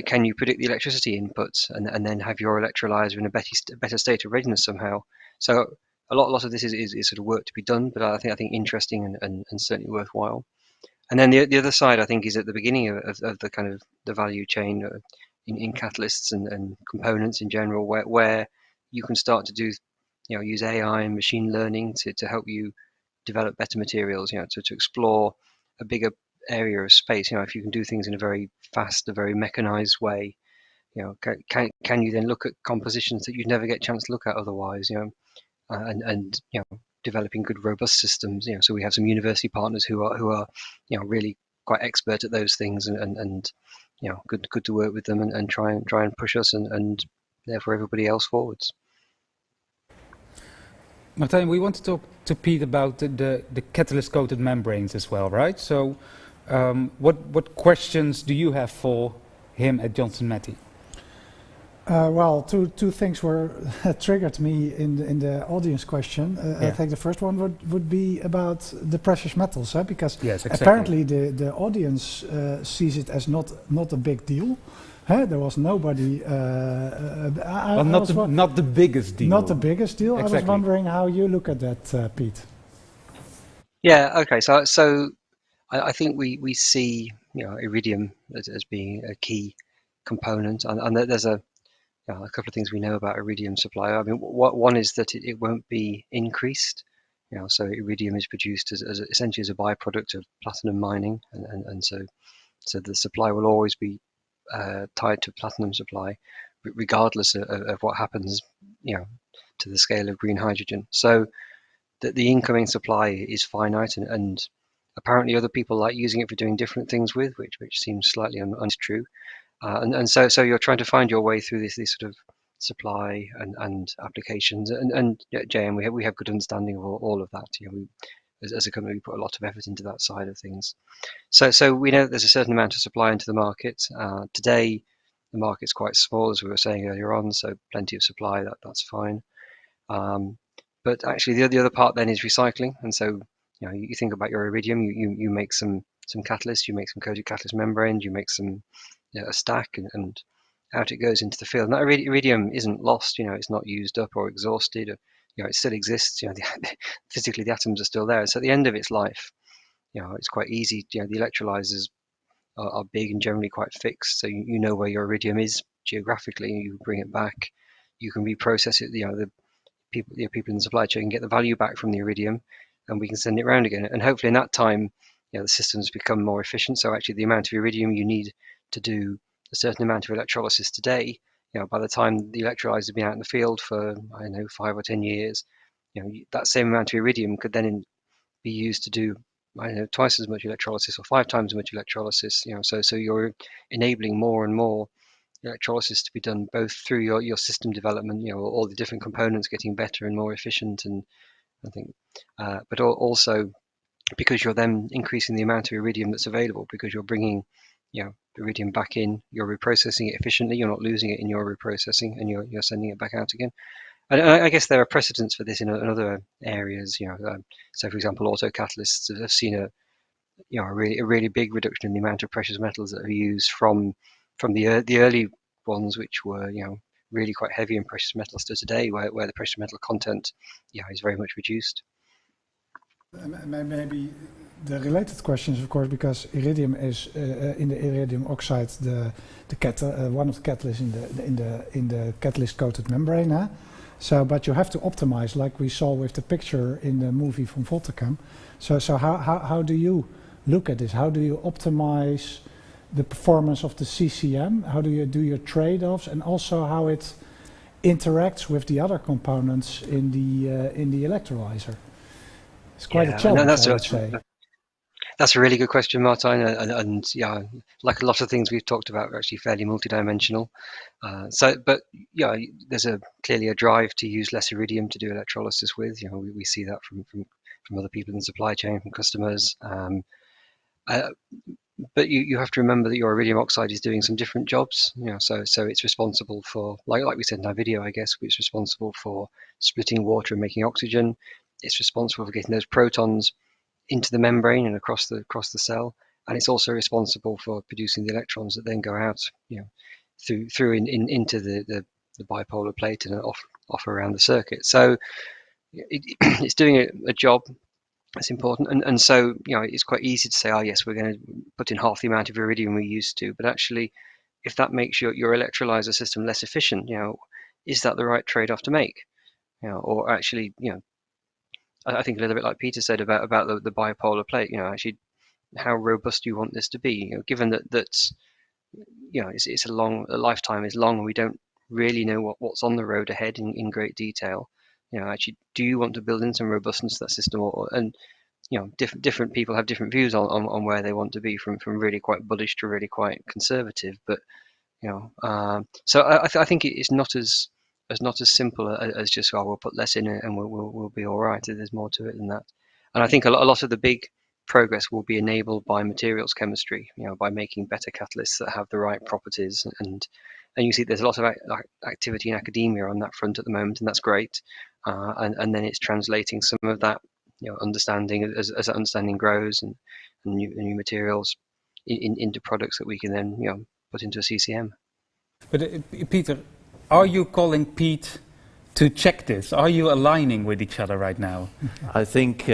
Speaker 5: Can you predict the electricity inputs and then have your electrolyzer in a better state of readiness somehow? So a lot of this is sort of work to be done, but I think interesting and certainly worthwhile. And then the other side, I think, is at the beginning of the kind of the value chain in catalysts and components in general, where you can start to do, use AI and machine learning to help you develop better materials, to explore a bigger area of space. If you can do things in a very fast, a very mechanized way, can you then look at compositions that you'd never get a chance to look at otherwise, and developing good robust systems. So we have some university partners who are really quite expert at those things, and good to work with them and try and push us and therefore everybody else forwards.
Speaker 1: Martijn, we want to talk to Pete about the catalyst-coated membranes as well, right? So what questions do you have for him at Johnson Matthey?
Speaker 2: Well, two things were triggered me in the audience question. I think the first one would be about the precious metals, because apparently the audience sees it as not a big deal. There was nobody.
Speaker 1: Not the biggest deal.
Speaker 2: Not the biggest deal.
Speaker 1: Exactly.
Speaker 2: I was wondering how you look at that, Pete.
Speaker 5: Yeah. Okay. So I think we see iridium as being a key component, and there's a couple of things we know about iridium supply. I mean, one is that it won't be increased. So iridium is produced as essentially as a byproduct of platinum mining, and so the supply will always be tied to platinum supply, regardless of what happens, to the scale of green hydrogen. So the incoming supply is finite, and apparently other people like using it for doing different things with, which seems slightly untrue. And so you're trying to find your way through this sort of supply and applications, and JM, we have good understanding of all of that. As a company, we put a lot of effort into that side of things. So we know that there's a certain amount of supply into the market. Today, the market's quite small, as we were saying earlier on, so plenty of supply, that's fine. But actually, the other part then is recycling, and so you think about your iridium, you make some catalysts, you make some coated catalyst membranes, you make some a stack, and out it goes into the field. And that iridium isn't lost, it's not used up or exhausted. It still exists. Physically the atoms are still there. So at the end of its life, it's quite easy. The electrolyzers are big and generally quite fixed, so you know where your iridium is geographically. You bring it back, you can reprocess it. The people in the supply chain can get the value back from the iridium, and we can send it around again. And hopefully in that time, the systems become more efficient. So actually, the amount of iridium you need to do a certain amount of electrolysis today, by the time the electrolyzer has been out in the field for 5 or 10 years, that same amount of iridium could then be used to do twice as much electrolysis or 5 times as much electrolysis. So you're enabling more and more electrolysis to be done both through your system development, all the different components getting better and more efficient, and I think, but also because you're then increasing the amount of iridium that's available, because you're bringing iridium back in, you're reprocessing it efficiently, you're not losing it in your reprocessing, and you're sending it back out again. And I guess there are precedents for this in other areas. So for example, auto catalysts have seen a really big reduction in the amount of precious metals that are used from the early ones, which were really quite heavy in precious metals, to today, where the precious metal content is very much reduced.
Speaker 2: Maybe the related question is, of course, because iridium is in the iridium oxide one of the catalysts in the catalyst coated membrane. So, but you have to optimize, like we saw with the picture in the movie from VoltaChem. So how do you look at this? How do you optimize the performance of the CCM? How do you do your trade-offs, and also how it interacts with the other components in the electrolyzer? It's quite a challenge, I would say.
Speaker 5: That's a really good question, Martijn, and like a lot of things we've talked about, are actually fairly multidimensional. But there's clearly a drive to use less iridium to do electrolysis with. We see that from other people in the supply chain, from customers. But you have to remember that your iridium oxide is doing some different jobs. So it's responsible for, like we said in our video, I guess, it's responsible for splitting water and making oxygen. It's responsible for getting those protons into the membrane and across the cell, and it's also responsible for producing the electrons that then go out, through into the bipolar plate and off around the circuit. So it's doing a job that's important, and so it's quite easy to say, oh yes, we're going to put in half the amount of iridium we used to, but actually, if that makes your electrolyzer system less efficient, is that the right trade-off to make? Or actually, I think a little bit like Peter said about the bipolar plate. Actually, how robust do you want this to be? Given that it's a lifetime is long, and we don't really know what's on the road ahead in great detail. Actually, do you want to build in some robustness to that system, and different people have different views on where they want to be, from really quite bullish to really quite conservative. But so I think it's not as not as simple as just, oh, we'll put less in it and we'll be all right. There's more to it than that. And I think a lot of the big progress will be enabled by materials chemistry, by making better catalysts that have the right properties. And you see there's a lot of activity in academia on that front at the moment, and that's great. And then it's translating some of that understanding as that understanding grows and new materials into products that we can then put into a CCM.
Speaker 1: But Peter, are you calling Pete to check this? Are you aligning with each other right now?
Speaker 4: I think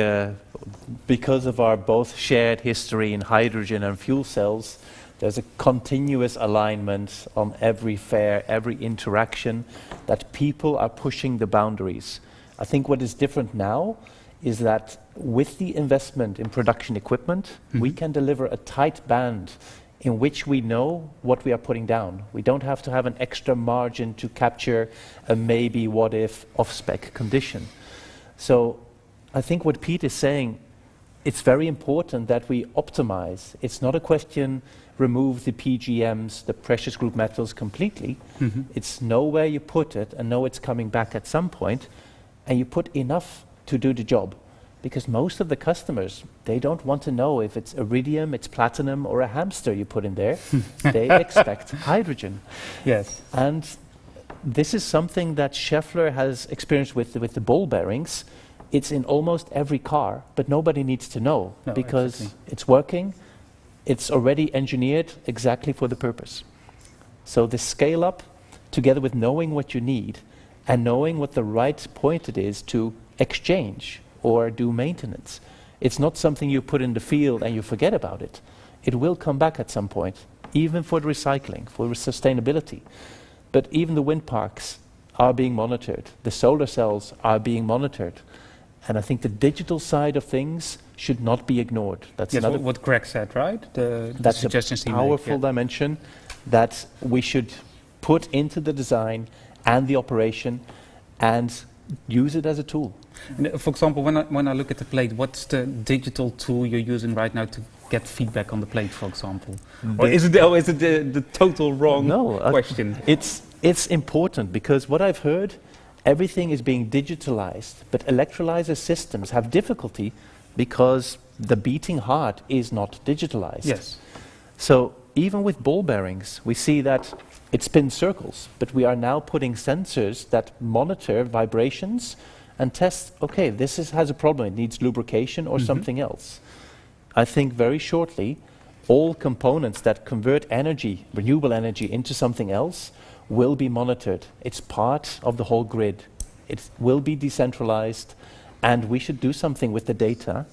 Speaker 4: because of our both shared history in hydrogen and fuel cells, there's a continuous alignment on every fair, every interaction, that people are pushing the boundaries. I think what is different now is that with the investment in production equipment, we can deliver a tight band in which we know what we are putting down. We don't have to have an extra margin to capture a maybe what if off-spec condition. So I think what Pete is saying, it's very important that we optimize. It's not a question remove the PGMs, the precious group metals completely. It's know where you put it and know it's coming back at some point, and you put enough to do the job. Because most of the customers, they don't want to know if it's iridium, it's platinum, or a hamster you put in there. They expect hydrogen.
Speaker 1: Yes.
Speaker 4: And this is something that Schaeffler has experienced with the ball bearings. It's in almost every car, but nobody needs to know, because exactly. It's working, it's already engineered exactly for the purpose. So the scale up, together with knowing what you need, and knowing what the right point it is to exchange or do maintenance. It's not something you put in the field and you forget about it. It will come back at some point, even for the recycling, for sustainability. But even the wind parks are being monitored. The solar cells are being monitored. And I think the digital side of things should not be ignored. That's
Speaker 1: yes, what Greg said, right?
Speaker 4: That's
Speaker 1: suggestions
Speaker 4: a powerful dimension that we should put into the design and the operation and use it as a tool.
Speaker 1: And for example, when I look at the plate, what's the digital tool you're using right now to get feedback on the plate, for example? Or is it the total wrong question?
Speaker 4: It's important, because what I've heard, everything is being digitalized, but electrolyzer systems have difficulty because the beating heart is not digitalized.
Speaker 1: Yes.
Speaker 4: So even with ball bearings, we see that it spins circles, but we are now putting sensors that monitor vibrations and test, okay, this has a problem, it needs lubrication or something else. I think very shortly, all components that convert energy, renewable energy, into something else will be monitored. It's part of the whole grid. It will be decentralized, and we should do something with the data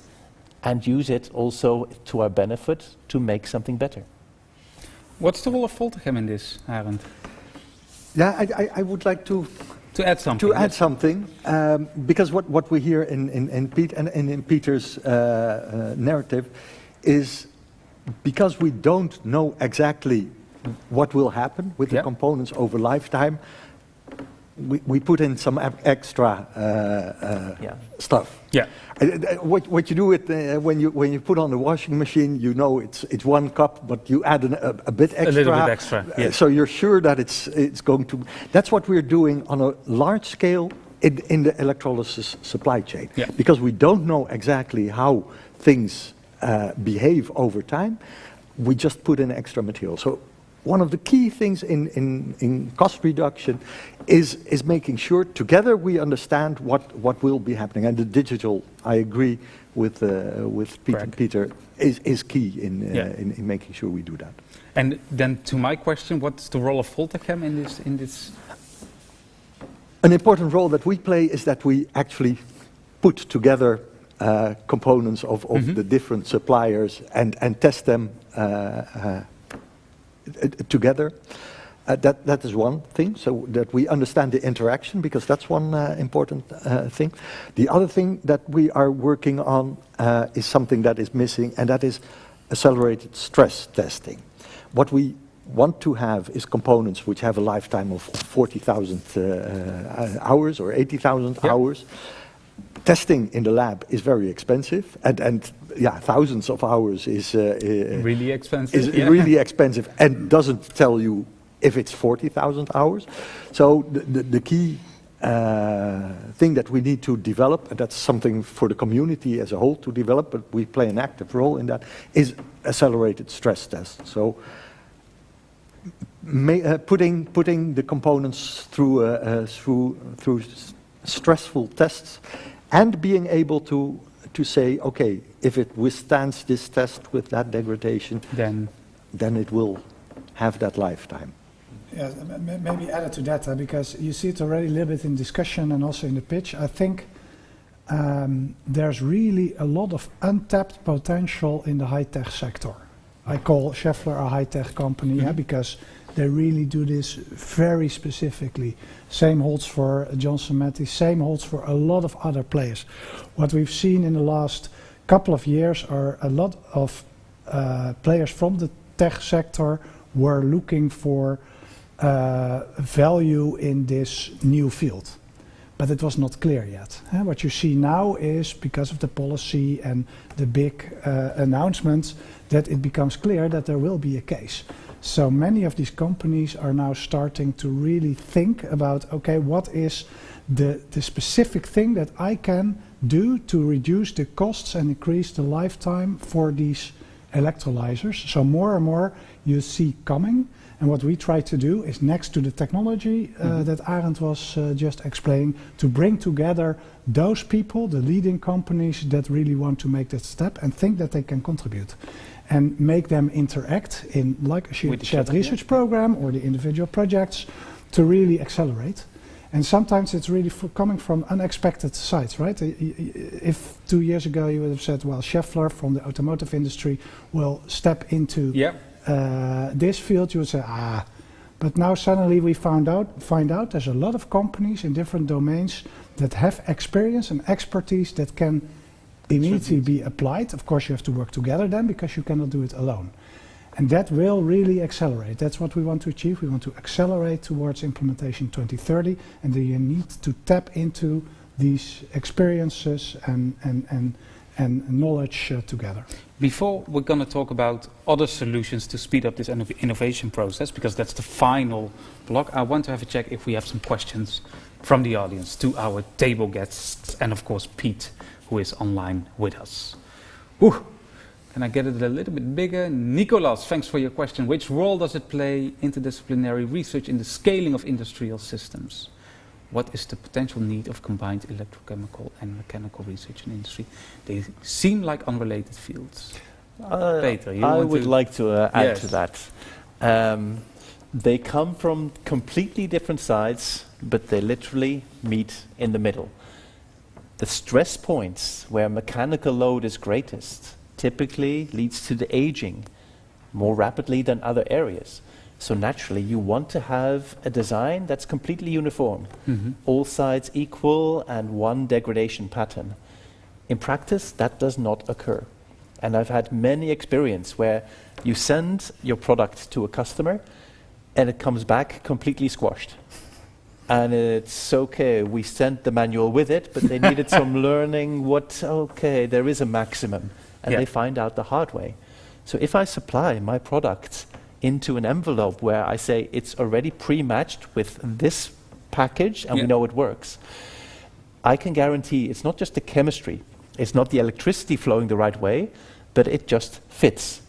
Speaker 4: and use it also to our benefit to make something better.
Speaker 1: What's the role of VoltaChem in this, Arend?
Speaker 3: Yeah, I would like to
Speaker 1: add something.
Speaker 3: To add something, because what we hear in Pete and in Peter's narrative is, because we don't know exactly what will happen with the components over lifetime, we put in some extra stuff.
Speaker 1: Yeah.
Speaker 3: What you do with when you put on the washing machine, you know it's 1 cup, but you add a bit extra.
Speaker 1: A little bit extra. Yes.
Speaker 3: So you're sure that it's going to. That's what we're doing on a large scale in the electrolysis supply chain.
Speaker 1: Yeah.
Speaker 3: Because we don't know exactly how things behave over time, we just put in extra material. So one of the key things in cost reduction is making sure together we understand what will be happening. And the digital, I agree with Peter, is key in making sure we do that.
Speaker 1: And then to my question, what's the role of VoltaChem in this?
Speaker 3: An important role that we play is that we actually put together components of the different suppliers and test them together. That is one thing, so that we understand the interaction, because that's one important thing. The other thing that we are working on is something that is missing, and that is accelerated stress testing. What we want to have is components which have a lifetime of 40,000 hours or 80,000 hours. Testing in the lab is very expensive, and thousands of hours is
Speaker 1: really expensive.
Speaker 3: Really expensive, and doesn't tell you if it's 40,000 hours. So the key thing that we need to develop, and that's something for the community as a whole to develop, but we play an active role in that, is accelerated stress tests. So putting the components through stressful tests, and being able to say, okay, if it withstands this test with that degradation, then it will have that lifetime.
Speaker 2: Yeah, maybe added to that, because you see it already a little bit in discussion and also in the pitch. I think there's really a lot of untapped potential in the high-tech sector. I call Schaeffler a high-tech company, because they really do this very specifically. Same holds for Johnson Matthey, same holds for a lot of other players. What we've seen in the last couple of years are a lot of players from the tech sector were looking for value in this new field. But it was not clear yet. What you see now is, because of the policy and the big announcements, that it becomes clear that there will be a case. So many of these companies are now starting to really think about, okay, what is the specific thing that I can do to reduce the costs and increase the lifetime for these electrolyzers. So more and more you see coming. And what we try to do is, next to the technology that Arend was just explaining, to bring together those people, the leading companies that really want to make that step and think that they can contribute, and make them interact in like a shared research program or the individual projects to really accelerate. And sometimes it's really coming from unexpected sides, right? If 2 years ago you would have said, well, Schaeffler from the automotive industry will step into this field, you would say, but now suddenly we find out there's a lot of companies in different domains that have experience and expertise that can immediately be applied. Of course, you have to work together then, because you cannot do it alone. And that will really accelerate. That's what we want to achieve. We want to accelerate towards implementation 2030, and then you need to tap into these experiences and knowledge together.
Speaker 1: Before we're going to talk about other solutions to speed up this innovation process, because that's the final block, I want to have a check if we have some questions from the audience to our table guests, and of course Pete, who is online with us. Whew. Can I get it a little bit bigger? Nicolas, thanks for your question. Which role does it play interdisciplinary research in the scaling of industrial systems? What is the potential need of combined electrochemical and mechanical research in industry? They seem like unrelated fields. Peter, you
Speaker 4: I would like to add to that. They come from completely different sides, but they literally meet in the middle. The stress points where mechanical load is greatest typically leads to the aging more rapidly than other areas. So naturally you want to have a design that's completely uniform, all sides equal and one degradation pattern. In practice that does not occur. And I've had many experience where you send your product to a customer and it comes back completely squashed. And it's okay, we sent the manual with it, but they needed some learning there is a maximum. And they find out the hard way. So if I supply my product into an envelope where I say it's already pre-matched with this package and we know it works, I can guarantee it's not just the chemistry, it's not the electricity flowing the right way, but it just fits.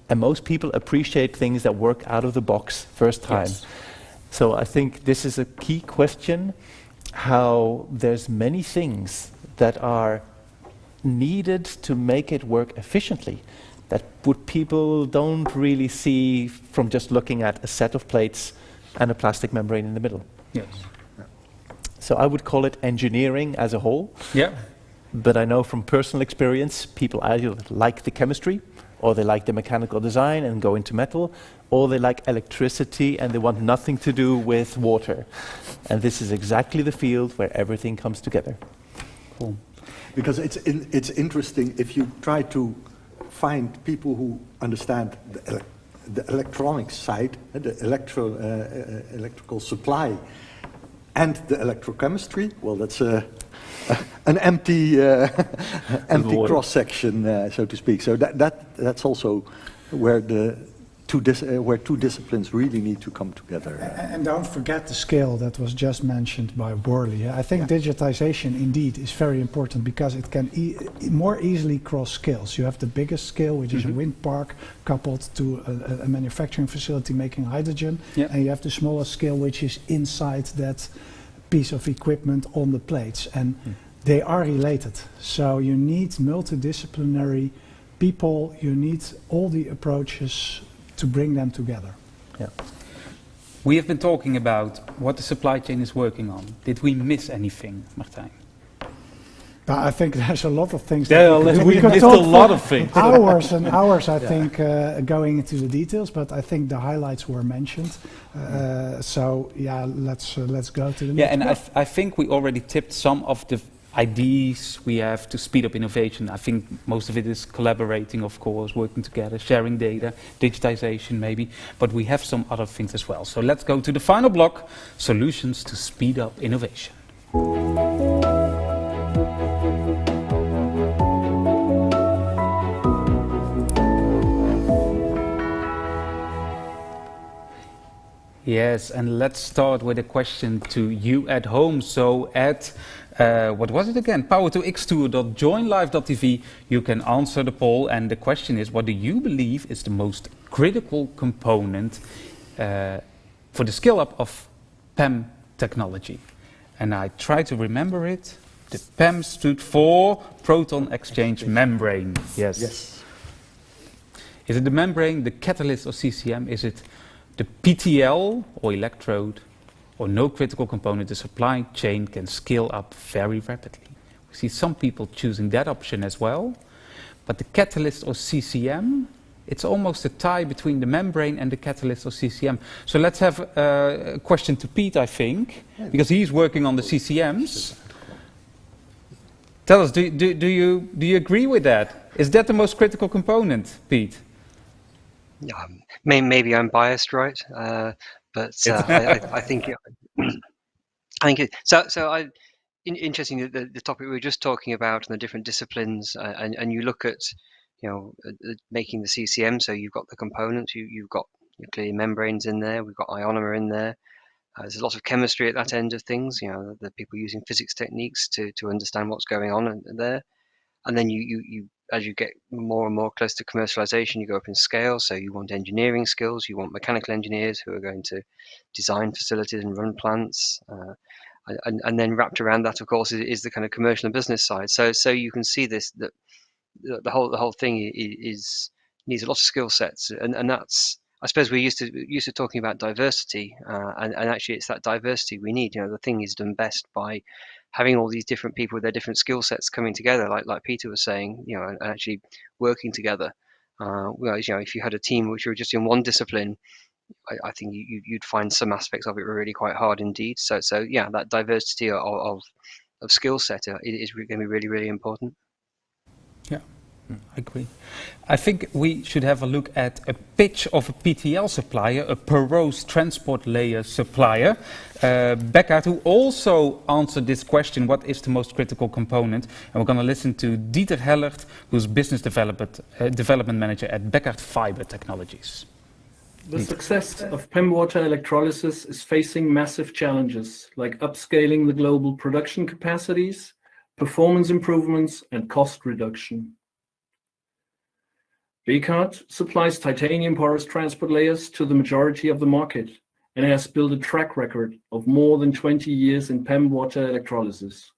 Speaker 4: And most people appreciate things that work out of the box first time. So I think this is a key question, how there's many things that are needed to make it work efficiently, that people don't really see from just looking at a set of plates and a plastic membrane in the middle. So I would call it engineering as a whole. But I know from personal experience, people either like the chemistry, or they like the mechanical design and go into metal, or they like electricity and they want nothing to do with water. And this is exactly the field where everything comes together.
Speaker 1: Cool.
Speaker 3: Because it's interesting if you try to find people who understand the electronic side, the electrical supply, and the electrochemistry. Well, that's an empty cross section, so to speak. So that's also where the where two disciplines really need to come together.
Speaker 2: And don't forget the scale that was just mentioned by Worley. I think digitization indeed is very important because it can more easily cross scales. You have the biggest scale, which is a wind park coupled to a manufacturing facility making hydrogen, and you have the smallest scale, which is inside that piece of equipment on the plates, and they are related. So you need multidisciplinary people, you need all the approaches to bring them together.
Speaker 1: Yeah. We have been talking about what the supply chain is working on. Did we miss anything, Martijn?
Speaker 2: I think there's a lot of things.
Speaker 1: We missed a lot of things.
Speaker 2: Hours and hours, I think, going into the details. But I think the highlights were mentioned. So yeah, let's go to the next.
Speaker 1: And I think we already tipped some of the ideas we have to speed up innovation. I think most of it is collaborating, of course, working together, sharing data, digitization maybe, but we have some other things as well. So let's go to the final block, solutions to speed up innovation. Yes, and let's start with a question to you at home. So at what was it again? Power-2-X Tour.joinlive.tv. You can answer the poll, and the question is: what do you believe is the most critical component for the scale-up of PEM technology? And I try to remember it. The PEM stood for proton exchange membrane. Yes. Is it the membrane, the catalyst, or CCM? Is it the PTL or electrode, or no critical component? The supply chain can scale up very rapidly. We see some people choosing that option as well. But the catalyst or CCM, it's almost a tie between the membrane and the catalyst or CCM. So let's have a question to Pete, I think, because he's working on the CCMs. Tell us, do you agree with that? Is that the most critical component, Pete?
Speaker 5: Yeah, maybe I'm biased, right? But I think interesting the topic we were just talking about and the different disciplines, and you look at making the CCM. So you've got the components, you've got clearly membranes in there, we've got ionomer in there. There's a lot of chemistry at that end of things. The people using physics techniques to understand what's going on there, and then you as you get more and more close to commercialization, you go up in scale. So you want engineering skills, you want mechanical engineers who are going to design facilities and run plants. And then wrapped around that, of course, is the kind of commercial and business side. So you can see this, that the whole thing needs a lot of skill sets. And that's, I suppose we're used to talking about diversity, and actually it's that diversity we need. The thing is done best by having all these different people with their different skill sets coming together, like Peter was saying, and actually working together. If you had a team which were just in one discipline, I think you'd find some aspects of it were really quite hard indeed. So yeah, that diversity of skill set is going to be really, really important.
Speaker 1: Yeah, I agree. I think we should have a look at a pitch of a PTL supplier, a porous transport layer supplier. Beckard, who also answered this question, what is the most critical component? And we're going to listen to Dieter Hellert, who's business development manager at Beckard Fiber Technologies.
Speaker 9: The success of PEM water electrolysis is facing massive challenges, like upscaling the global production capacities, performance improvements, and cost reduction. Beckard supplies titanium porous transport layers to the majority of the market and has built a track record of more than 20 years in PEM water electrolysis.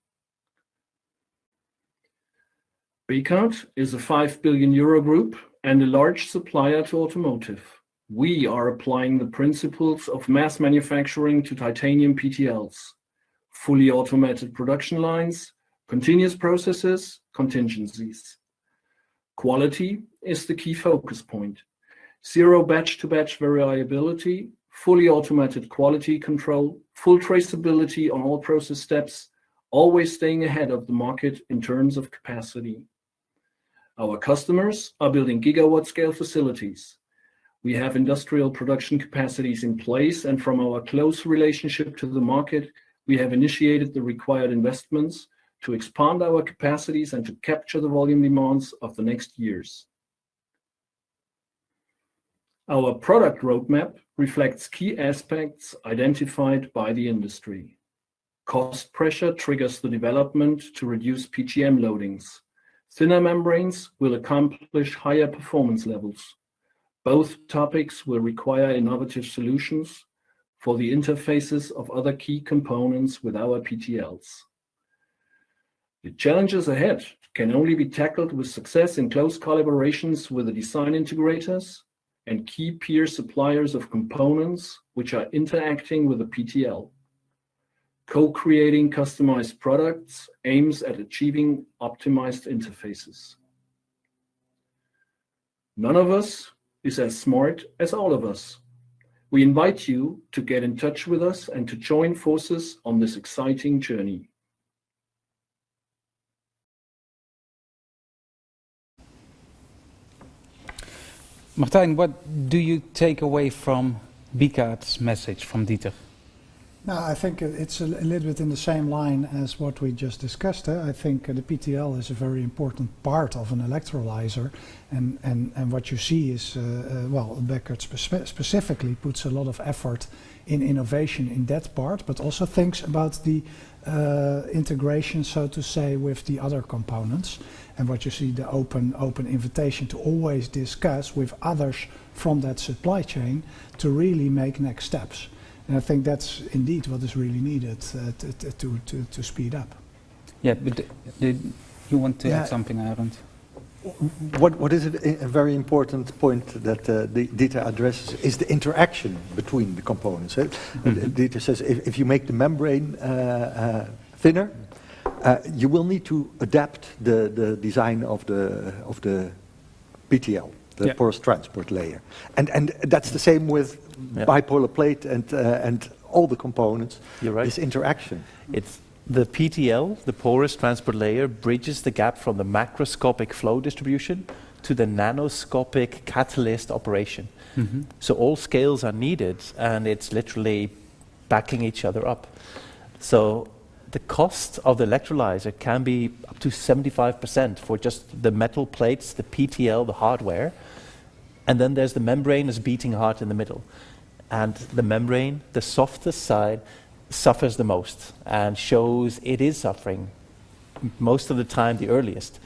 Speaker 9: Beckard is a €5 billion group and a large supplier to automotive. We are applying the principles of mass manufacturing to titanium PTLs, fully automated production lines, continuous processes, contingencies. Quality is the key focus point. Zero batch-to-batch variability, fully automated quality control, full traceability on all process steps, always staying ahead of the market in terms of capacity. Our customers are building gigawatt scale facilities. We have industrial production capacities in place, and from our close relationship to the market, we have initiated the required investments to expand our capacities and to capture the volume demands of the next years. Our product roadmap reflects key aspects identified by the industry. Cost pressure triggers the development to reduce PGM loadings. Thinner membranes will accomplish higher performance levels. Both topics will require innovative solutions for the interfaces of other key components with our PTLs. The challenges ahead can only be tackled with success in close collaborations with the design integrators and key peer suppliers of components which are interacting with the PTL. Co-creating customized products aims at achieving optimized interfaces. None of us is as smart as all of us. We invite you to get in touch with us and to join forces on this exciting journey.
Speaker 1: Martijn, what do you take away from Bika's message from Dieter?
Speaker 2: No, I think it's a little bit in the same line as what we just discussed. I think the PTL is a very important part of an electrolyzer, and what you see is, well, Bekaert specifically puts a lot of effort in innovation in that part, but also thinks about the integration, so to say, with the other components. And what you see, the open invitation to always discuss with others from that supply chain to really make next steps. And I think that's indeed what is really needed to speed up.
Speaker 1: Yeah, but you want to add something, Arend?
Speaker 3: What is a very important point that Dieter addresses is the interaction between the components. Dieter says if you make the membrane thinner, you will need to adapt the design of the PTL, the porous transport layer, and that's the same with bipolar plate and all the components.
Speaker 4: You're right.
Speaker 3: This interaction.
Speaker 4: It's the PTL, the porous transport layer, bridges the gap from the macroscopic flow distribution to the nanoscopic catalyst operation. Mm-hmm. So all scales are needed, and it's literally backing each other up. So the cost of the electrolyzer can be up to 75% for just the metal plates, the PTL, the hardware. And then there's the membrane as beating heart in the middle. And the membrane, the softest side, suffers the most and shows it is suffering most of the time the earliest.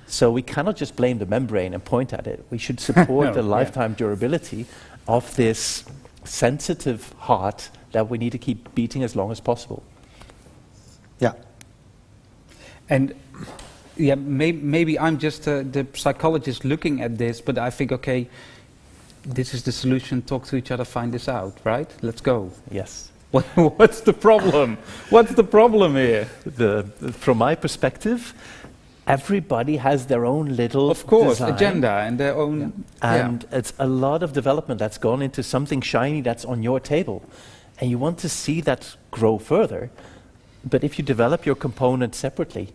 Speaker 4: So we cannot just blame the membrane and point at it. We should support the lifetime durability of this sensitive heart that we need to keep beating as long as possible.
Speaker 3: Yeah.
Speaker 1: And yeah, maybe I'm just the psychologist looking at this, but I think, okay, this is the solution, talk to each other, find this out, right? Let's go.
Speaker 4: Yes.
Speaker 1: What's the problem? What's the problem here?
Speaker 4: From my perspective, everybody has their own little design.
Speaker 1: Agenda and their own...
Speaker 4: And it's a lot of development that's gone into something shiny that's on your table. And you want to see that grow further. But if you develop your components separately,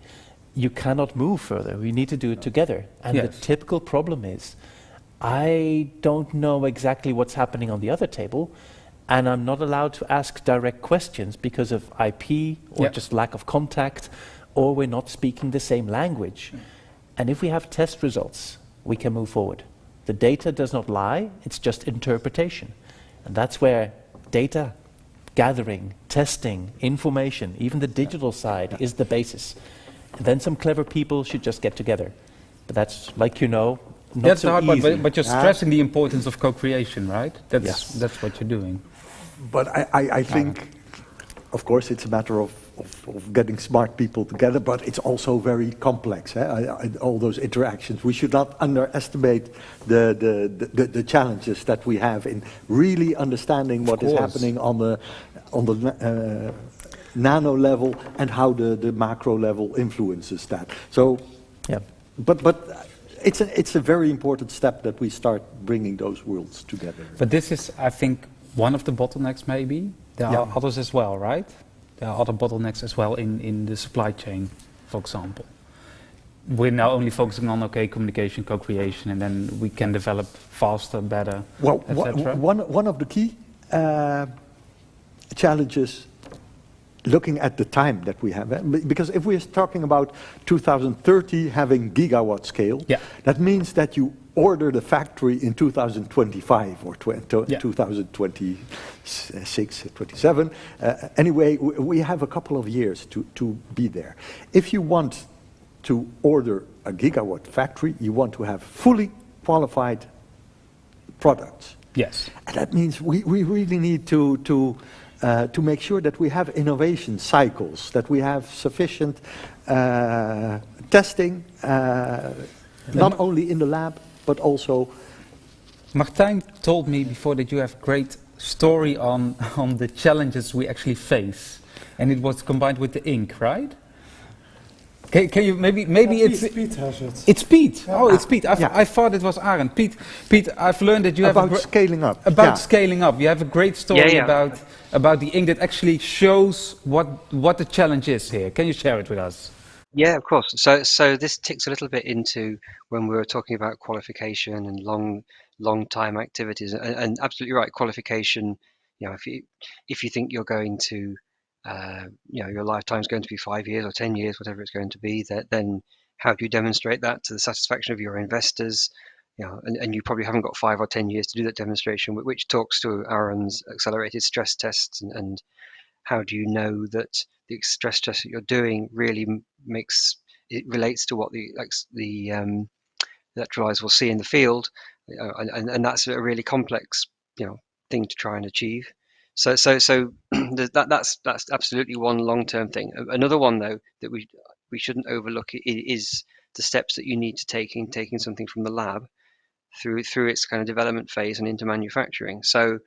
Speaker 4: you cannot move further. We need to do it together. And the typical problem is, I don't know exactly what's happening on the other table, and I'm not allowed to ask direct questions because of IP or just lack of contact, or we're not speaking the same language. And if we have test results, we can move forward. The data does not lie, it's just interpretation. And that's where data gathering, testing, information, even the digital side is the basis. And then some clever people should just get together. But that's, like you know, not
Speaker 1: that's
Speaker 4: so
Speaker 1: the hard part,
Speaker 4: easy.
Speaker 1: but you're stressing the importance of co-creation, right? That's what you're doing.
Speaker 3: But I think, of course, it's a matter of getting smart people together, but it's also very complex. All those interactions. We should not underestimate the challenges that we have in really understanding what is happening on the nano level and how the macro level influences that. So, but it's a very important step that we start bringing those worlds together.
Speaker 1: But this is, I think, one of the bottlenecks maybe. There are others as well, right? There are other bottlenecks as well in the supply chain, for example. We're now only focusing on, communication, co-creation, and then we can develop faster, better,
Speaker 3: well,
Speaker 1: etc.
Speaker 3: one of the key challenges looking at the time that we have, because if we're talking about 2030 having gigawatt scale, that means that you order the factory in 2025 or 2026, 27. Anyway, we have a couple of years to be there. If you want to order a gigawatt factory, you want to have fully qualified products.
Speaker 1: Yes.
Speaker 3: And that means we really need to make sure that we have innovation cycles, that we have sufficient testing, not only in the lab, but also...
Speaker 1: Martijn told me before that you have great story on the challenges we actually face, and it was combined with the ink, right? Can you maybe it's
Speaker 2: Pete has it.
Speaker 1: It's Pete.
Speaker 2: Yeah.
Speaker 1: Oh, it's Pete. I thought it was Arend. Pete, I've learned that you have
Speaker 3: about scaling up.
Speaker 1: Scaling up. You have a great story about the ink that actually shows what the challenge is here. Can you share it with us?
Speaker 5: Yeah, of course. So this ticks a little bit into when we were talking about qualification and long time activities, and absolutely right. Qualification. You know, if you think you're going to your lifetime's going to be 5 years or 10 years, whatever it's going to be, then how do you demonstrate that to the satisfaction of your investors? You know, and you probably haven't got 5 or 10 years to do that demonstration, which talks to Arend's accelerated stress tests, and how do you know that the stress test that you're doing really relates to what the electrolyzer will see in the field, and that's a really complex thing to try and achieve. So that's absolutely one long-term thing. Another one, though, that we shouldn't overlook is the steps that you need to take in taking something from the lab through its kind of development phase and into manufacturing. So,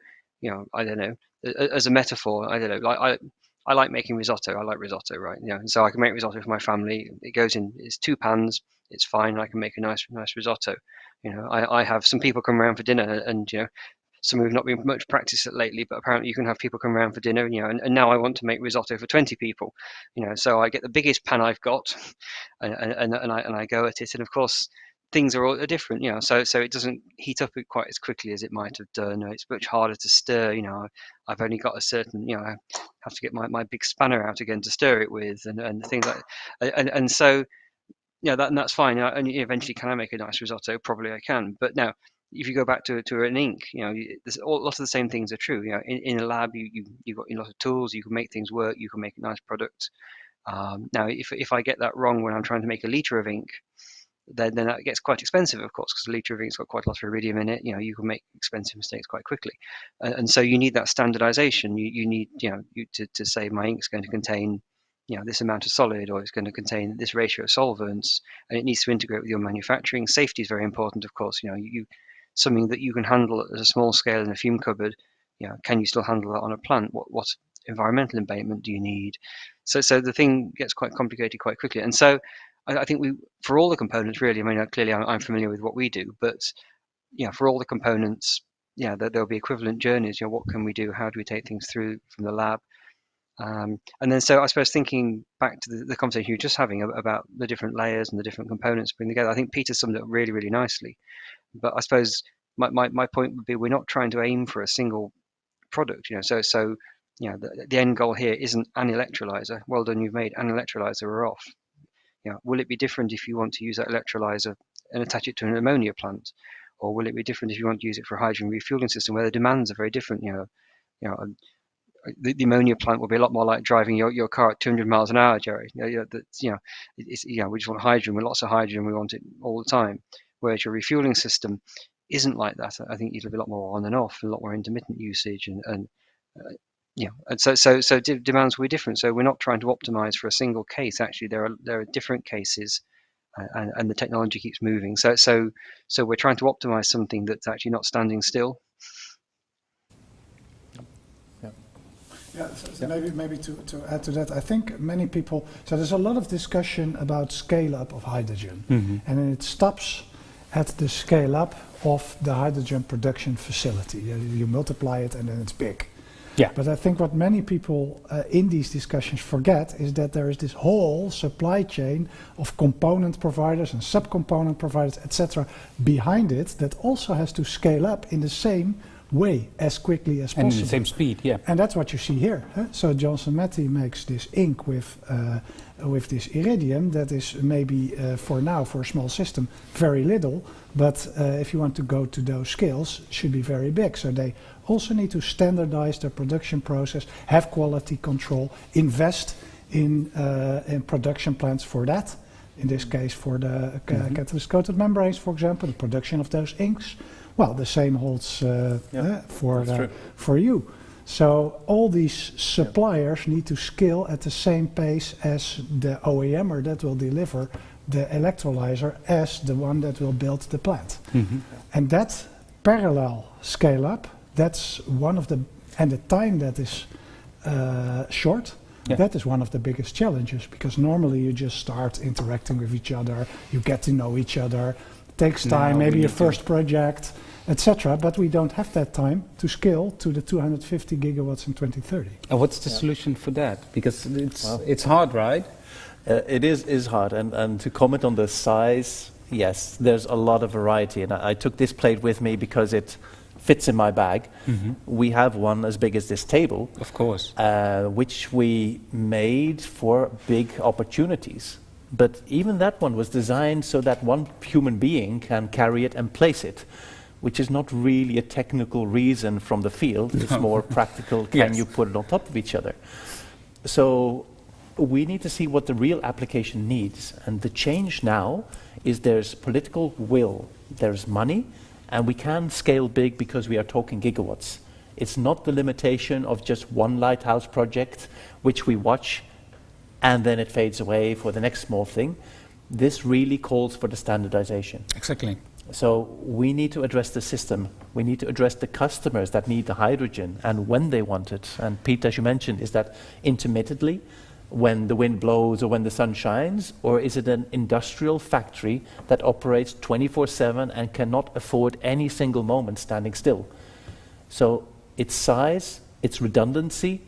Speaker 5: I don't know, as a metaphor, I don't know, like I like making risotto. I like risotto, right? And so I can make risotto for my family. It goes in, it's 2 pans. It's fine. I can make a nice risotto. I have some people come around for dinner, and some who've not been much practiced it lately, but apparently you can have people come around for dinner, and now I want to make risotto for 20 people, so I get the biggest pan I've got, and I go at it, and of course things are all different, so it doesn't heat up quite as quickly as it might have done. It's much harder to stir. I've only got a certain, I have to get my big spanner out again to stir it with, and things like that. And so that's fine. And eventually, can I make a nice risotto? Probably I can, but now, if you go back to an ink, there's a lot of the same things are true. In a lab, you've got a lot of tools. You can make things work. You can make a nice product. Now, if I get that wrong when I'm trying to make a liter of ink, then that gets quite expensive, of course, because a liter of ink's got quite a lot of iridium in it. You can make expensive mistakes quite quickly, and so you need that standardization. You need to say my ink's going to contain this amount of solid, or it's going to contain this ratio of solvents, and it needs to integrate with your manufacturing. Safety is very important, of course. Something that you can handle at a small scale in a fume cupboard, can you still handle that on a plant? What environmental abatement do you need? So the thing gets quite complicated quite quickly. And so I think for all the components, really, I mean, clearly I'm familiar with what we do, but for all the components, there'll be equivalent journeys. What can we do? How do we take things through from the lab? And then, so I suppose thinking back to the conversation you were just having about the different layers and the different components bring together, I think Peter summed it up really, really nicely. But I suppose my point would be, we're not trying to aim for a single product. So the end goal here isn't an electrolyzer. Well done, you've made an electrolyzer, we're off. Will it be different if you want to use that electrolyzer and attach it to an ammonia plant, or will it be different if you want to use it for a hydrogen refueling system where the demands are very different? The ammonia plant will be a lot more like driving your car at 200 miles an hour, Jerry. We just want hydrogen. With lots of hydrogen, we want it all the time. Whereas your refueling system isn't like that. I think it'll be a lot more on and off, a lot more intermittent usage, and so demands will be different. So we're not trying to optimize for a single case. Actually, there are different cases, and the technology keeps moving. So we're trying to optimize something that's actually not standing still.
Speaker 2: Maybe to add to that, I think many people, so there's a lot of discussion about scale up of hydrogen, and it stops at the scale up of the hydrogen production facility. You multiply it and then it's big.
Speaker 1: Yeah.
Speaker 2: But I think what many people in these discussions forget is that there is this whole supply chain of component providers and subcomponent providers, etc., behind it, that also has to scale up in the same way as quickly as
Speaker 1: And
Speaker 2: possible.
Speaker 1: the same speed, yeah.
Speaker 2: And that's what you see here. So Johnson Matthey makes this ink with this iridium that is maybe for now, for a small system, very little. But if you want to go to those scales, it should be very big. So they also need to standardize their production process, have quality control, invest in production plants for that. In this case, for the catalyst-coated membranes, for example, the production of those inks. Well, the same holds for you. So all these suppliers need to scale at the same pace as the OEMer that will deliver the electrolyzer as the one that will build the plant. And that parallel scale up, that's one of the, and the time that is short, that is one of the biggest challenges, because normally you just start interacting with each other, you get to know each other, it takes time, maybe a first project, etc. But we don't have that time to scale to the 250 gigawatts in 2030.
Speaker 1: And what's the solution for that? Because it's hard, right?
Speaker 4: It is hard, and to comment on the size, yes, there's a lot of variety, and I took this plate with me because it fits in my bag. We have one as big as this table,
Speaker 1: of course,
Speaker 4: which we made for big opportunities. But even that one was designed so that one human being can carry it and place it, which is not really a technical reason from the field. It's more practical. Can you put it on top of each other? So we need to see what the real application needs. And the change now is there's political will, there's money, and we can scale big because we are talking gigawatts. It's not the limitation of just one lighthouse project, which we watch, and then it fades away for the next small thing. This really calls for the standardization.
Speaker 1: Exactly.
Speaker 4: So we need to address the system. We need to address the customers that need the hydrogen and when they want it. And Pete, as you mentioned, is that intermittently, when the wind blows or when the sun shines, or is it an industrial factory that operates 24/7 and cannot afford any single moment standing still? So its size, its redundancy,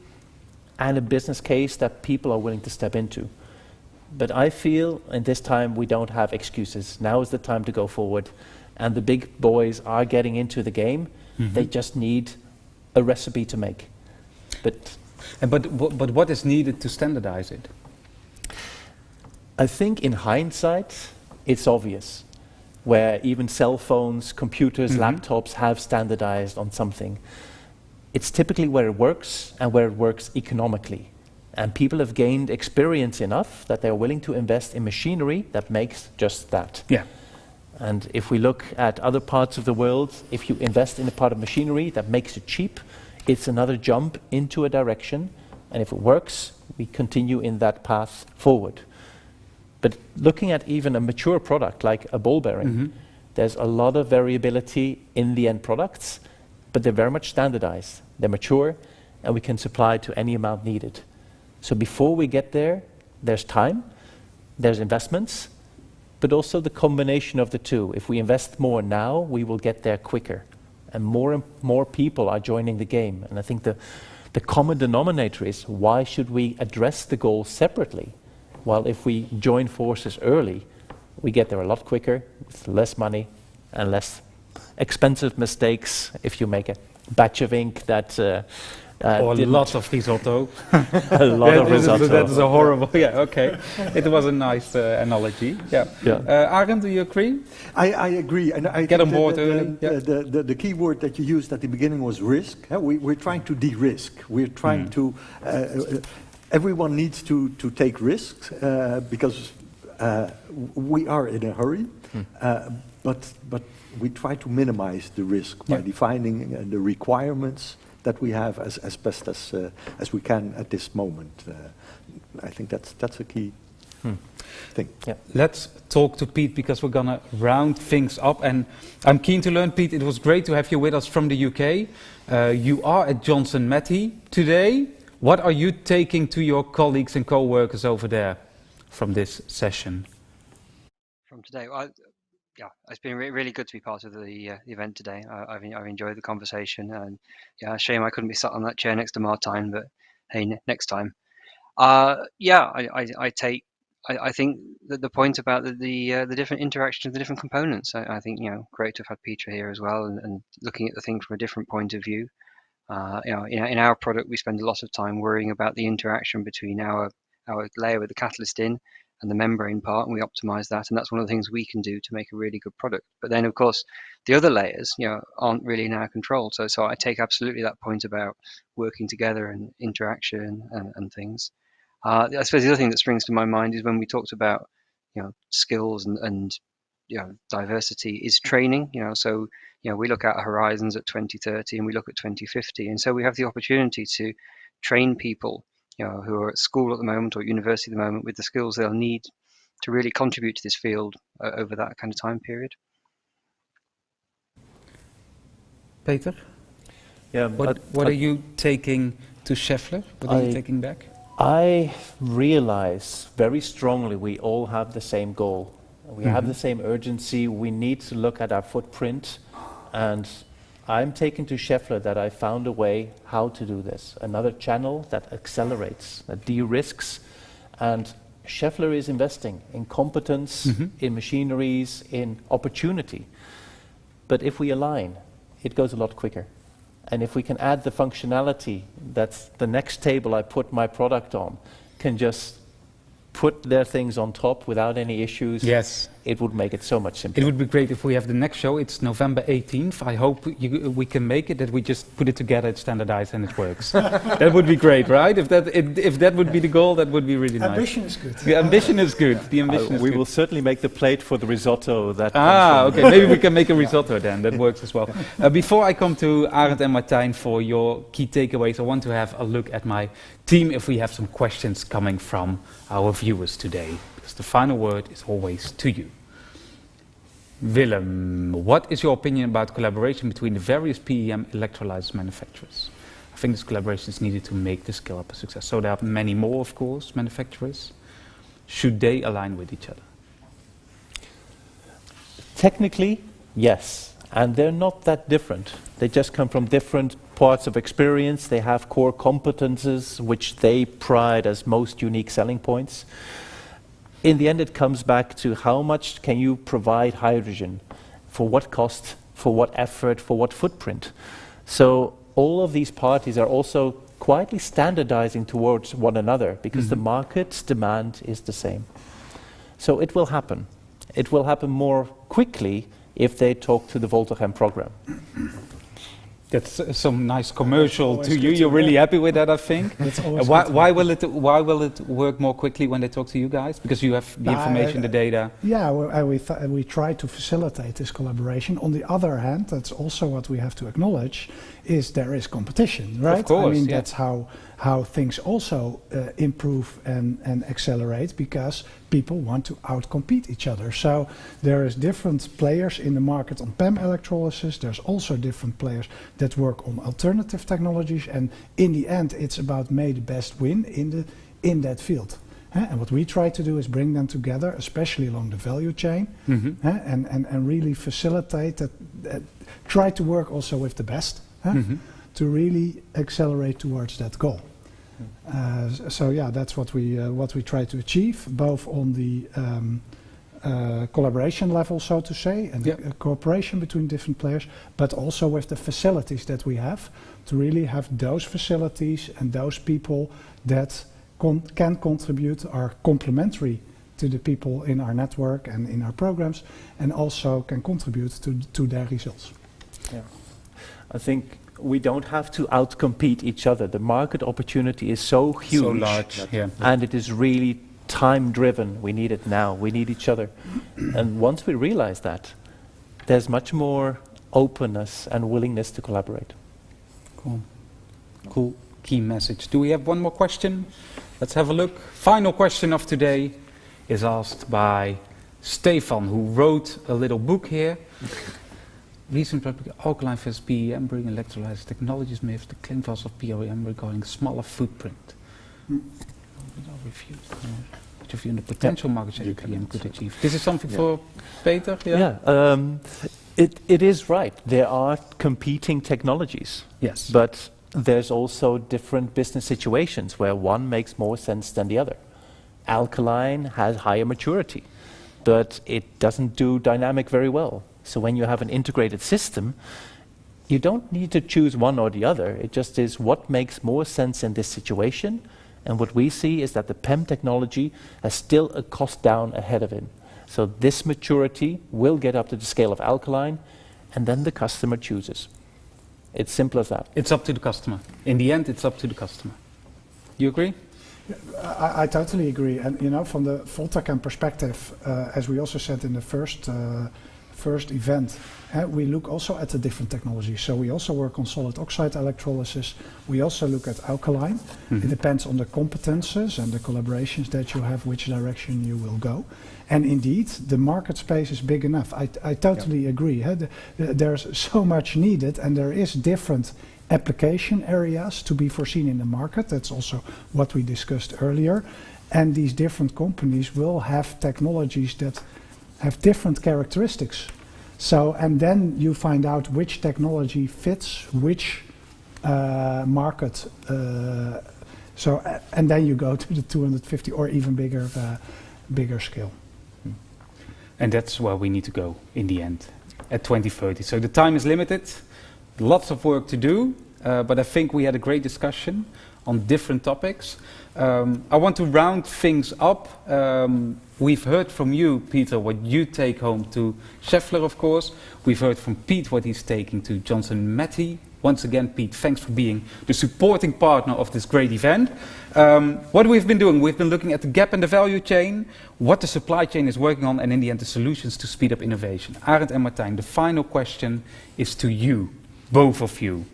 Speaker 4: and a business case that people are willing to step into. But I feel in this time we don't have excuses. Now is the time to go forward, and the big boys are getting into the game. They just need a recipe to make.
Speaker 1: But what is needed to standardize it?
Speaker 4: I think in hindsight, it's obvious, where even cell phones, computers, laptops have standardized on something. It's typically where it works and where it works economically. And people have gained experience enough that they're willing to invest in machinery that makes just that.
Speaker 1: Yeah.
Speaker 4: And if we look at other parts of the world, if you invest in a part of machinery that makes it cheap, it's another jump into a direction. And if it works, we continue in that path forward. But looking at even a mature product like a ball bearing, there's a lot of variability in the end products, but they're very much standardized. They're mature, and we can supply to any amount needed. So before we get there, there's time, there's investments, but also the combination of the two. If we invest more now, we will get there quicker. And more people are joining the game. And I think the common denominator is, why should we address the goal separately? Well, if we join forces early, we get there a lot quicker, with less money and less expensive mistakes if you make a batch of ink that
Speaker 1: or lots of risotto.
Speaker 4: A lot of risotto.
Speaker 1: That is a horrible, okay. It was a nice analogy, Arend, do you agree?
Speaker 3: I agree. And I
Speaker 1: Get on board early.
Speaker 3: The key word that you used at the beginning was risk. We're trying to de-risk. We're trying to... everyone needs to take risks because we are in a hurry, but we try to minimize the risk by defining the requirements that we have as best as we can at this moment. I think that's a key thing.
Speaker 1: Let's talk to Pete, because we're going to round things up. And I'm keen to learn, Pete, it was great to have you with us from the UK. You are at Johnson Matthey today. What are you taking to your colleagues and co-workers over there from this session?
Speaker 5: From today? It's been really good to be part of the event today. I've enjoyed the conversation, and shame I couldn't be sat on that chair next to Martijn, but hey, next time. I take I think that the point about the different interactions of the different components, I think, great to have had Peter here as well, and looking at the thing from a different point of view. In our product, we spend a lot of time worrying about the interaction between our layer with the catalyst in and the membrane part, and we optimize that, and that's one of the things we can do to make a really good product. But then, of course, the other layers, aren't really in our control. So I take absolutely that point about working together and interaction and things. I suppose the other thing that springs to my mind is when we talked about, skills and diversity is training. So we look at horizons at 2030 and we look at 2050, and so we have the opportunity to train people, who are at school at the moment or university at the moment with the skills they'll need to really contribute to this field over that kind of time period.
Speaker 1: Peter?
Speaker 4: Yeah.
Speaker 1: What are you taking to Schaeffler? What are you taking back?
Speaker 4: I realize very strongly we all have the same goal. We have the same urgency. We need to look at our footprint, and I'm taking to Schaeffler that I found a way how to do this. Another channel that accelerates, that de-risks, and Schaeffler is investing in competence, in machineries, in opportunity. But if we align, it goes a lot quicker. And if we can add the functionality that the next table I put my product on can just put their things on top without any issues,
Speaker 1: yes,
Speaker 4: it would make it so much simpler.
Speaker 1: It would be great if we have the next show. It's November 18th. I hope we can make it, that we just put it together, it's standardized and it works. That would be great, right? If that would be the goal, that would be really nice.
Speaker 2: Ambition is good.
Speaker 1: The ambition is good. The ambition is
Speaker 4: we
Speaker 1: good.
Speaker 4: will certainly make the plate for the risotto. That
Speaker 1: okay. Maybe we can make a risotto then. That works as well. Before I come to Arend and Martijn for your key takeaways, I want to have a look at my team if we have some questions coming from our viewers today, because the final word is always to you. Willem, what is your opinion about collaboration between the various PEM electrolyzer manufacturers? I think this collaboration is needed to make the scale-up a success. So there are many more, of course, manufacturers. Should they align with each other?
Speaker 4: Technically, yes. And they're not that different. They just come from different parts of experience. They have core competences which they pride as most unique selling points. In the end, it comes back to how much can you provide hydrogen, for what cost, for what effort, for what footprint. So all of these parties are also quietly standardizing towards one another because the market's demand is the same. So it will happen. It will happen more quickly if they talk to the VoltaChem program.
Speaker 1: That's some nice commercial to you. You're really happy with that, I think. Why will it work more quickly when they talk to you guys? Because you have the information, the data.
Speaker 2: Yeah, we try to facilitate this collaboration. On the other hand, that's also what we have to acknowledge, is there is competition, right?
Speaker 1: Of course,
Speaker 2: I mean, that's how things also improve and accelerate, because people want to outcompete each other. So there is different players in the market on PEM electrolysis. There's also different players that work on alternative technologies, and in the end it's about may the best win in that field. And what we try to do is bring them together, especially along the value chain, and really facilitate that, try to work also with the best to really accelerate towards that goal. So yeah, that's what we try to achieve, both on the collaboration level, so to say, and the cooperation between different players, but also with the facilities that we have, to really have those facilities and those people that can contribute, are complementary to the people in our network and in our programs, and also can contribute to their results.
Speaker 4: Yeah. I think we don't have to outcompete each other. The market opportunity is so huge,
Speaker 1: so large,
Speaker 4: and it is really time-driven. We need it now. We need each other. And once we realize that, there's much more openness and willingness to collaborate.
Speaker 1: Cool key message. Do we have one more question? Let's have a look. Final question of today is asked by Stefan, who wrote a little book here. Recent alkaline versus PEM bring electrolyzer technologies may have the claim value of PEM regarding smaller footprint. Which of you the potential market share PEM could achieve? This is something for Peter?
Speaker 4: It is right. There are competing technologies.
Speaker 1: Yes.
Speaker 4: But there's also different business situations where one makes more sense than the other. Alkaline has higher maturity, but it doesn't do dynamic very well. So when you have an integrated system, you don't need to choose one or the other. It just is what makes more sense in this situation. And what we see is that the PEM technology has still a cost down ahead of it. So this maturity will get up to the scale of alkaline, and then the customer chooses. It's simple as that.
Speaker 1: It's up to the customer. In the end, it's up to the customer. You agree?
Speaker 2: I totally agree. And you know, from the VoltaChem perspective, as we also said in the first event, we look also at the different technologies. So we also work on solid oxide electrolysis. We also look at alkaline. It depends on the competences and the collaborations that you have, which direction you will go. And indeed, the market space is big enough. I totally agree. There's so much needed, and there is different application areas to be foreseen in the market. That's also what we discussed earlier. And these different companies will have technologies that have different characteristics. So, and then you find out which technology fits which market. And then you go to the 250 or even bigger scale.
Speaker 1: And that's where we need to go in the end, at 2030. So the time is limited, lots of work to do, but I think we had a great discussion on different topics. I want to round things up. We've heard from you, Peter, what you take home to Schaeffler, of course. We've heard from Pete what he's taking to Johnson Matthey. Once again, Pete, thanks for being the supporting partner of this great event. What we've been doing, we've been looking at the gap in the value chain, what the supply chain is working on, and in the end, the solutions to speed up innovation. Arend and Martijn, the final question is to you, both of you.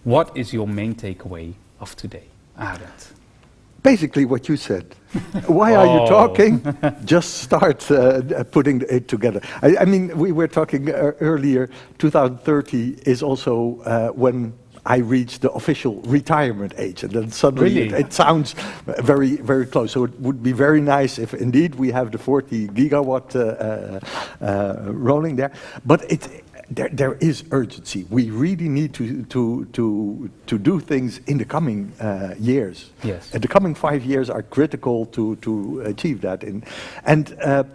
Speaker 1: What is your main takeaway of today? Arend.
Speaker 3: Basically what you said. Why are you talking? Just start putting it together. I mean, we were talking earlier, 2030 is also when I reach the official retirement age. And then suddenly it sounds very, very close. So it would be very nice if indeed we have the 40 gigawatt rolling there. But there is urgency. We really need to do things in the coming years.
Speaker 1: Yes.
Speaker 3: The coming 5 years are critical to achieve that. And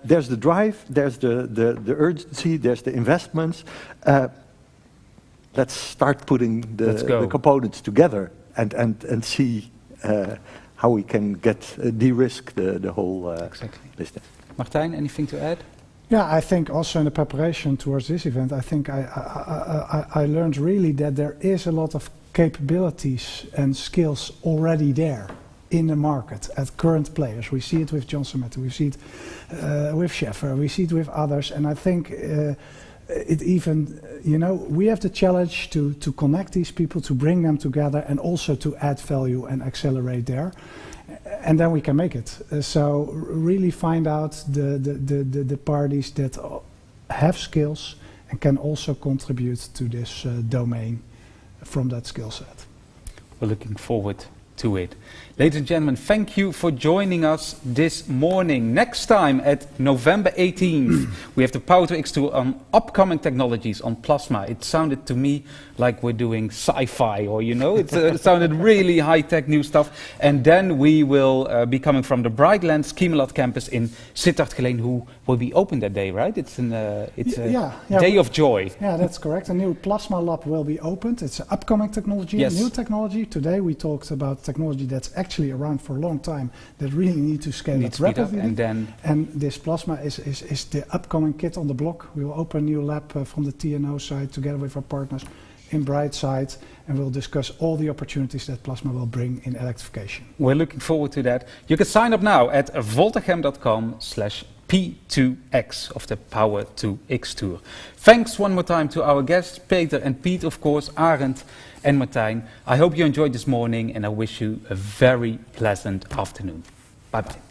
Speaker 3: there's the drive, there's the urgency, there's the investments. Let's start putting the components together and see how we can de-risk the whole business.
Speaker 1: Martijn, anything to add?
Speaker 2: Yeah, I think also in the preparation towards this event, I think I learned really that there is a lot of capabilities and skills already there in the market at current players. We see it with Johnson Matthey, we see it with Schaeffler, we see it with others, and I think it even, you know, we have the challenge to connect these people, to bring them together, and also to add value and accelerate there. And then we can make it. So really find out the parties that have skills and can also contribute to this domain from that skill set.
Speaker 1: We're looking forward to it. Ladies and gentlemen, thank you for joining us this morning. Next time at November 18th, we have the Power-2-X Tour on upcoming technologies on plasma. It sounded to me like we're doing sci-fi, or you know, it sounded really high-tech new stuff. And then we will be coming from the Brightlands Chemelot campus in Sittard-Geleen, who will be open that day, right? It's a day of joy.
Speaker 2: Yeah, that's correct. A new plasma lab will be opened. It's an upcoming technology,
Speaker 1: yes.
Speaker 2: New technology. Today we talked about technology that's actually around for a long time that really need to scale up rapidly. And this plasma is the upcoming kit on the block. We will open a new lab from the TNO side together with our partners in Brightside, and we'll discuss all the opportunities that plasma will bring in electrification.
Speaker 1: We're looking forward to that. You can sign up now at voltachem.com/P2X of the Power-2-X Tour. Thanks one more time to our guests, Peter and Pete, of course, Arend and Martijn. I hope you enjoyed this morning, and I wish you a very pleasant afternoon. Bye-bye.